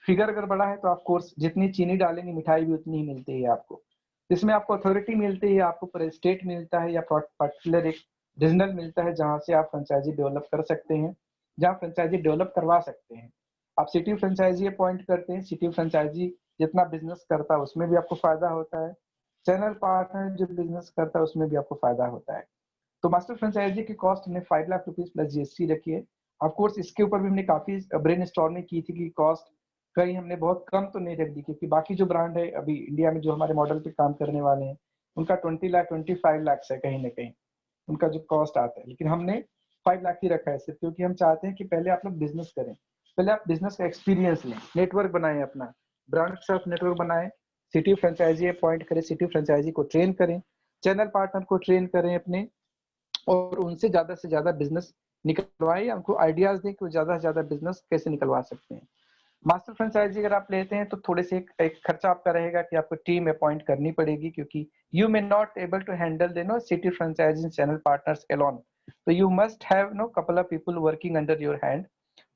फिगर अगर बड़ा है तो ऑफ कोर्स जितनी चीनी डालेंगे मिठाई भी उतनी ही मिलती है आपको। इसमें आपको अथॉरिटी मिलती है, आपको पर स्टेट मिलता है या पर्टिकुलर एक रीजनल मिलता है जहां से आप फ्रेंचाइजी डेवलप कर सकते हैं, जहां फ्रेंचाइजी डेवलप करवा सकते हैं। आप सिटी फ्रेंचाइजी अपॉइंट करते हैं, सिटी फ्रेंचाइजी जितना बिजनेस करता है उसमें भी आपको फायदा होता है, चैनल पार्टनर जो बिजनेस करता है उसमें भी आपको फायदा होता है। तो मास्टर फ्रेंचाइजी की कॉस्ट हमने 5 लाख रुपीस प्लस जीएसटी रखी है। ऑफ कोर्स इसके ऊपर भी हमने काफी ब्रेन स्टॉर्मिंग की थी कि कॉस्ट कहीं हमने बहुत कम तो नहीं रख दी, क्योंकि बाकी जो ब्रांड है अभी इंडिया में जो हमारे मॉडल पे काम करने वाले हैं उनका 20 लाख 25 लाख है कहीं ना कहीं उनका जो कॉस्ट आता है, लेकिन हमने 5 लाख ही रखा है सिर्फ क्योंकि हम चाहते हैं कि पहले आप लोग बिजनेस करें, पहले आप बिजनेस का एक्सपीरियंस लें, नेटवर्क बनाएं, अपना ब्रांड के साथ नेटवर्क बनाएं, सिटी फ्रेंचाइजी अपॉइंट करें, सिटी फ्रेंचाइजी को ट्रेन करें, चैनल पार्टनर को ट्रेन करें अपने, और उनसे ज्यादा से ज्यादा बिजनेस निकलवाएं या उनको आइडियाज दें कि वो ज्यादा से ज्यादा बिजनेस कैसे निकलवा सकते हैं। मास्टर फ्रेंचाइजी अगर आप लेते हैं तो थोड़े से एक खर्चा आपका रहेगा कि आपको टीम अपॉइंट करनी पड़ेगी, क्योंकि you may not able to handle the city franchisee channel partners alone. तो you must have couple of people working under your hand,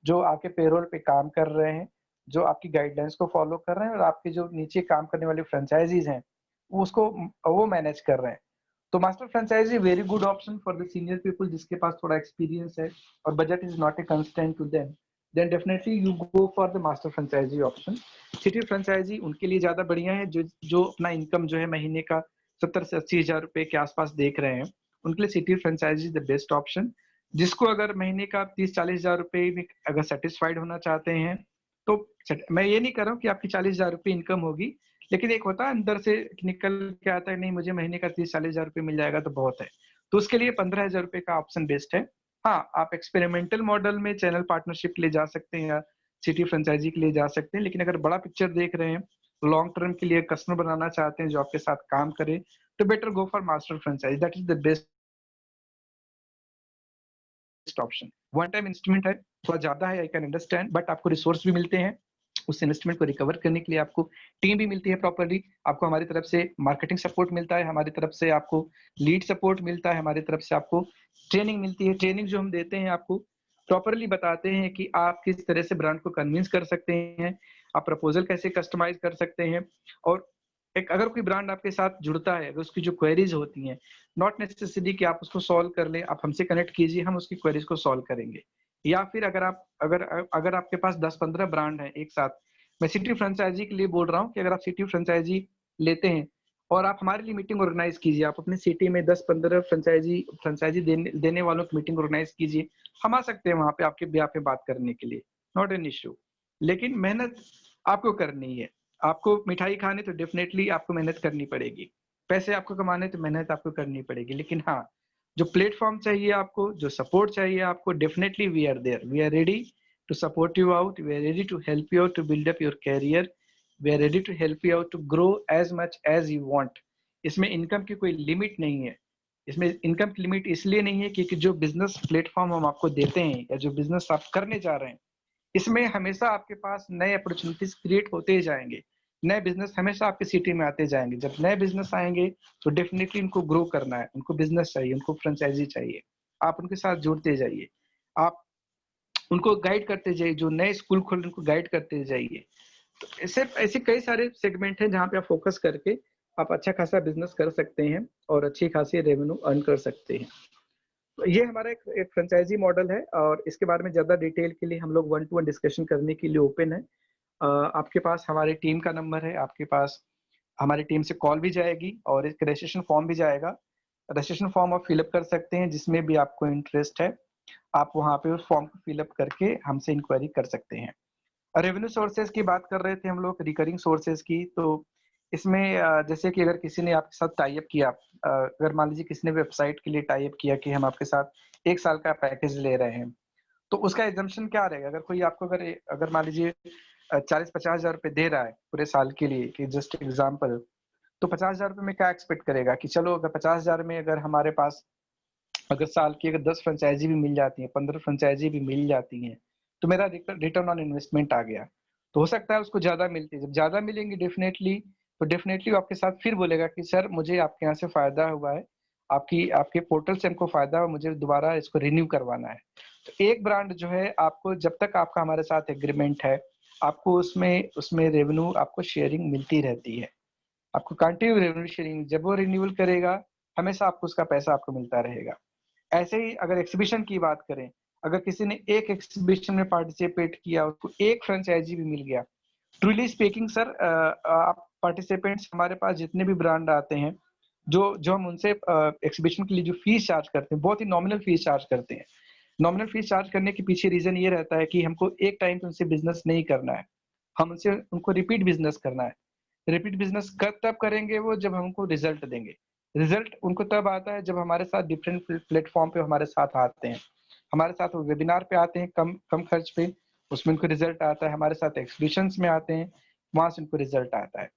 जो आपके पेरोल पे काम कर रहे हैं, जो आपकी गाइडलाइंस को फॉलो कर रहे हैं, और आपके जो नीचे काम करने वाले फ्रेंचाइजीज हैं वो मैनेज कर रहे हैं। तो master franchisee very good option for the senior people जिसके पास थोड़ा एक्सपीरियंस है और budget is not a constant to them, then definitely you go for the master franchisee option. City franchisee उनके लिए ज्यादा बढ़िया है जो अपना इनकम जो है महीने का 70 से 80 हजार रुपए के आसपास देख रहे हैं, उनके लिए city franchisee the best option. जिसको अगर महीने का 30-40 हजार रुपए में अगर सेटिस्फाइड होना चाहते हैं तो मैं ये नहीं कर रहा हूँ कि आपकी 40 हजार रुपये इनकम होगी, लेकिन एक होता है अंदर से निकल के आता है नहीं मुझे महीने का 30-40 हजार रुपये मिल जाएगा तो बहुत है, तो उसके लिए 15 हजार रुपये का ऑप्शन बेस्ट है। हाँ, आप एक्सपेरिमेंटल मॉडल में चैनल पार्टनरशिप के लिए जा सकते हैं या सिटी फ्रेंचाइजी के लिए जा सकते हैं, लेकिन अगर बड़ा पिक्चर देख रहे हैं, लॉन्ग टर्म के लिए कस्टमर बनाना चाहते हैं जो आपके साथ काम करे, तो better go for master franchise, that is the best option. One time investment है, थोड़ा ज्यादा है, आई कैन अंडरस्टैंड, बट आपको रिसोर्स भी मिलते हैं, उस इन्वेस्टमेंट को रिकवर करने के लिए आपको टीम भी मिलती है प्रॉपर्ली, आपको हमारी तरफ से मार्केटिंग सपोर्ट मिलता है, हमारी तरफ से आपको लीड सपोर्ट मिलता है, हमारी तरफ से आपको ट्रेनिंग मिलती है। ट्रेनिंग जो हम देते हैं आपको प्रॉपरली बताते हैं कि आप किस तरह से ब्रांड को कन्विंस कर सकते हैं, आप प्रपोजल कैसे कस्टमाइज कर सकते हैं, और एक अगर कोई ब्रांड आपके साथ जुड़ता है, अगर उसकी जो क्वेरीज होती हैं, नॉट नेसेसरी कि आप उसको सॉल्व कर लें, आप हमसे कनेक्ट कीजिए, हम उसकी क्वेरीज को सॉल्व करेंगे। या फिर अगर आपके पास 10-15 ब्रांड हैं एक साथ, मैं सिटी फ्रेंचाइजी के लिए बोल रहा हूँ कि अगर आप सिटी फ्रेंचाइजी लेते हैं और आप हमारे लिए मीटिंग ऑर्गेनाइज कीजिए, आप अपनी सिटी में 10-15 फ्रेंचाइजी देने वालों की मीटिंग ऑर्गेनाइज कीजिए, हम आ सकते हैं वहां पे आपके ब्याह पे बात करने के लिए, नॉट एन इश्यू। लेकिन मेहनत आपको करनी है, आपको मिठाई खाने तो डेफिनेटली आपको मेहनत करनी पड़ेगी, पैसे आपको कमाने तो मेहनत आपको करनी पड़ेगी, लेकिन हाँ, जो प्लेटफॉर्म चाहिए आपको, जो सपोर्ट चाहिए आपको, definitely we are there, we are ready to support you out, we are ready to help you out to build up your career, we are ready to help you out to grow as much as you want। इसमें income की कोई limit नहीं है, इसमें income की limit इसलिए नहीं है क्योंकि जो बिजनेस प्लेटफॉर्म हम आपको देते हैं या जो बिजनेस आप करने जा रहे हैं, इसमें हमेशा आपके पास नए अपॉर्चुनिटीज क्रिएट होते ही जाएंगे, नए बिजनेस हमेशा आपकी सिटी में आते जाएंगे। जब नए बिजनेस आएंगे तो डेफिनेटली उनको ग्रो करना है, उनको बिजनेस चाहिए, उनको फ्रेंचाइजी चाहिए, आप उनके साथ जुड़ते जाइए, आप उनको गाइड करते जाइए, जो नए स्कूल खोल उनको गाइड करते जाइए। तो ऐसे ऐसे कई सारे सेगमेंट हैं जहाँ पे आप फोकस करके आप अच्छा खासा बिजनेस कर सकते हैं और अच्छी खासी रेवेन्यू अर्न कर सकते हैं। तो ये हमारा एक फ्रेंचाइजी मॉडल है, और इसके बारे में ज्यादा डिटेल के लिए हम लोग 1-to-1 डिस्कशन करने के लिए ओपन है। आपके पास हमारी टीम का नंबर है, आपके पास हमारी टीम से कॉल भी जाएगी और एक रजिस्ट्रेशन फॉर्म भी जाएगा, रजिस्ट्रेशन फॉर्म आप फिलअप कर सकते हैं जिसमें भी आपको इंटरेस्ट है, आप वहाँ पे उस फॉर्म को फिलअप करके हमसे इंक्वायरी कर सकते हैं। रेवेन्यू सोर्सेज की बात कर रहे थे हम लोग, रिकरिंग सोर्सेज की, तो इसमें जैसे कि अगर किसी ने आपके साथ टाई अप किया, अगर मान लीजिए किसी ने वेबसाइट के लिए टाई अप किया कि हम आपके साथ 1 साल का पैकेज ले रहे हैं, तो उसका एग्जम्पशन क्या रहेगा? अगर कोई आपको अगर अगर मान लीजिए 40-50 हजार रुपए दे रहा है पूरे साल के लिए, कि जस्ट एग्जाम्पल, तो 50 हजार रुपए में क्या एक्सपेक्ट करेगा कि चलो अगर 50 हजार में अगर हमारे पास अगर साल की अगर 10 फ्रेंचाइजी भी मिल जाती है, 15 फ्रेंचाइजी भी मिल जाती हैं, तो मेरा रिटर्न ऑन इन्वेस्टमेंट आ गया। तो हो सकता है उसको ज्यादा मिलती है। जब ज्यादा मिलेंगी डेफिनेटली वो आपके साथ फिर बोलेगा कि सर मुझे आपके यहाँ से फायदा हुआ है, आपके पोर्टल से हमको फायदा हुआ, मुझे दोबारा इसको रिन्यू करवाना है। तो एक ब्रांड जो है आपको, जब तक आपका हमारे साथ एग्रीमेंट है, आपको उसमें रेवेन्यू आपको शेयरिंग मिलती रहती है, आपको कंटिन्यू रेवेन्यू शेयरिंग। जब वो रिन्यूअल करेगा हमेशा आपको उसका पैसा आपको मिलता रहेगा। ऐसे ही अगर एग्जीबिशन की बात करें, अगर किसी ने एक एग्जीबिशन में पार्टिसिपेट किया, उसको एक फ्रेंचाइजी भी मिल गया, ट्रूली स्पीकिंग सर, आप पार्टिसिपेंट्स हमारे पास जितने भी ब्रांड आते हैं, जो जो हम उनसे एग्जीबिशन के लिए जो फीस चार्ज करते हैं, बहुत ही नॉमिनल फीस चार्ज करते हैं। नॉमिनल फीस चार्ज करने के पीछे रीजन ये रहता है कि हमको एक टाइम पे उनसे बिजनेस नहीं करना है, हम उनसे उनको रिपीट बिजनेस करना है। रिपीट बिजनेस कब तब करेंगे वो, जब हमको रिजल्ट देंगे। रिजल्ट उनको तब आता है जब हमारे साथ डिफरेंट प्लेटफॉर्म पे हमारे साथ आते हैं, हमारे साथ वो वेबिनार पे आते हैं कम कम खर्च पे, उसमें उनको रिजल्ट आता है। हमारे साथ एक्सहिबिशंस में आते हैं, वहां से उनको रिजल्ट आता है।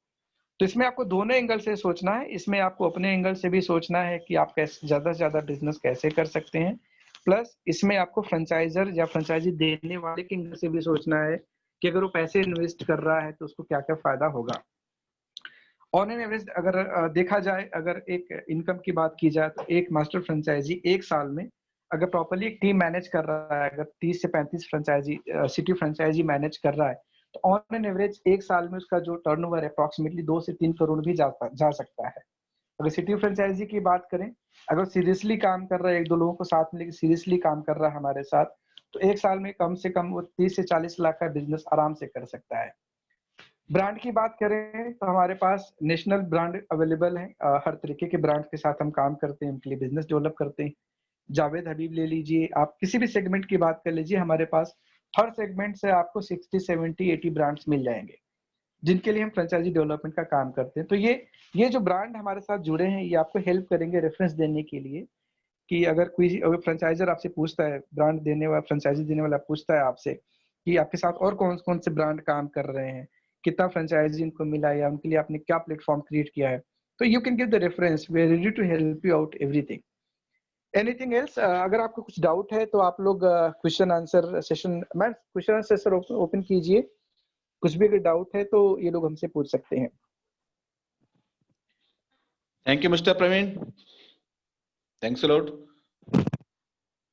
तो इसमें आपको दोनों एंगल से सोचना है। इसमें आपको अपने एंगल से भी सोचना है कि आप कैसे ज्यादा से ज्यादा बिजनेस कैसे कर सकते हैं, प्लस इसमें आपको फ्रेंचाइजर या फ्रेंचाइजी देने वाले के एंगल से भी सोचना है कि अगर वो पैसे इन्वेस्ट कर रहा है तो उसको क्या क्या फायदा होगा। ऑन एन एवरेज अगर देखा जाए, अगर एक इनकम की बात की जाए, तो एक मास्टर फ्रेंचाइजी एक साल में अगर प्रॉपर्ली एक टीम मैनेज कर रहा है, अगर 30 से 35 फ्रेंचाइजी सिटी फ्रेंचाइजी मैनेज कर रहा है, तो ऑन एन एवरेज एक साल में उसका जो टर्नओवर है अप्रोक्सीमेटली 2 से 3 करोड़ भी जा सकता है। अगर सिटी फ्रेंचाइजी की बात करें, अगर सीरियसली काम कर रहा है, एक दो लोगों को साथ में लेकर सीरियसली काम कर रहा है हमारे साथ, तो एक साल में कम से कम वो 30 से 40 लाख का बिजनेस आराम से कर सकता है। ब्रांड की बात करें तो हमारे पास नेशनल ब्रांड अवेलेबल है, हर तरीके के ब्रांड के साथ हम काम करते हैं, उनके लिए बिजनेस डेवलप करते हैं। जावेद हबीब ले लीजिए, आप किसी भी सेगमेंट की बात कर लीजिए, हमारे पास हर सेगमेंट से आपको 60 70 80 ब्रांड्स मिल जाएंगे जिनके लिए हम फ्रेंचाइजी डेवलपमेंट का काम करते हैं। तो ये जो ब्रांड हमारे साथ जुड़े हैं, ये आपको हेल्प करेंगे रेफरेंस देने के लिए, कि अगर फ्रेंचाइजर आपसे पूछता है, ब्रांड देने वाला फ्रेंचाइजी देने वाला पूछता है आपसे कि आपके साथ और कौन कौन से ब्रांड काम कर रहे हैं, कितना फ्रेंचाइजी इनको मिला, या उनके लिए आपने क्या प्लेटफॉर्म क्रिएट किया है, तो you can give the reference, we are ready to help you out everything. Anything else, अगर आपको कुछ डाउट है तो आप लोग question answer session, ma'am question answer open कीजिए, कुछ भी अगर डाउट है तो ये लोग हमसे पूछ सकते हैं। Thank you, Mr. Praveen. Thanks a lot.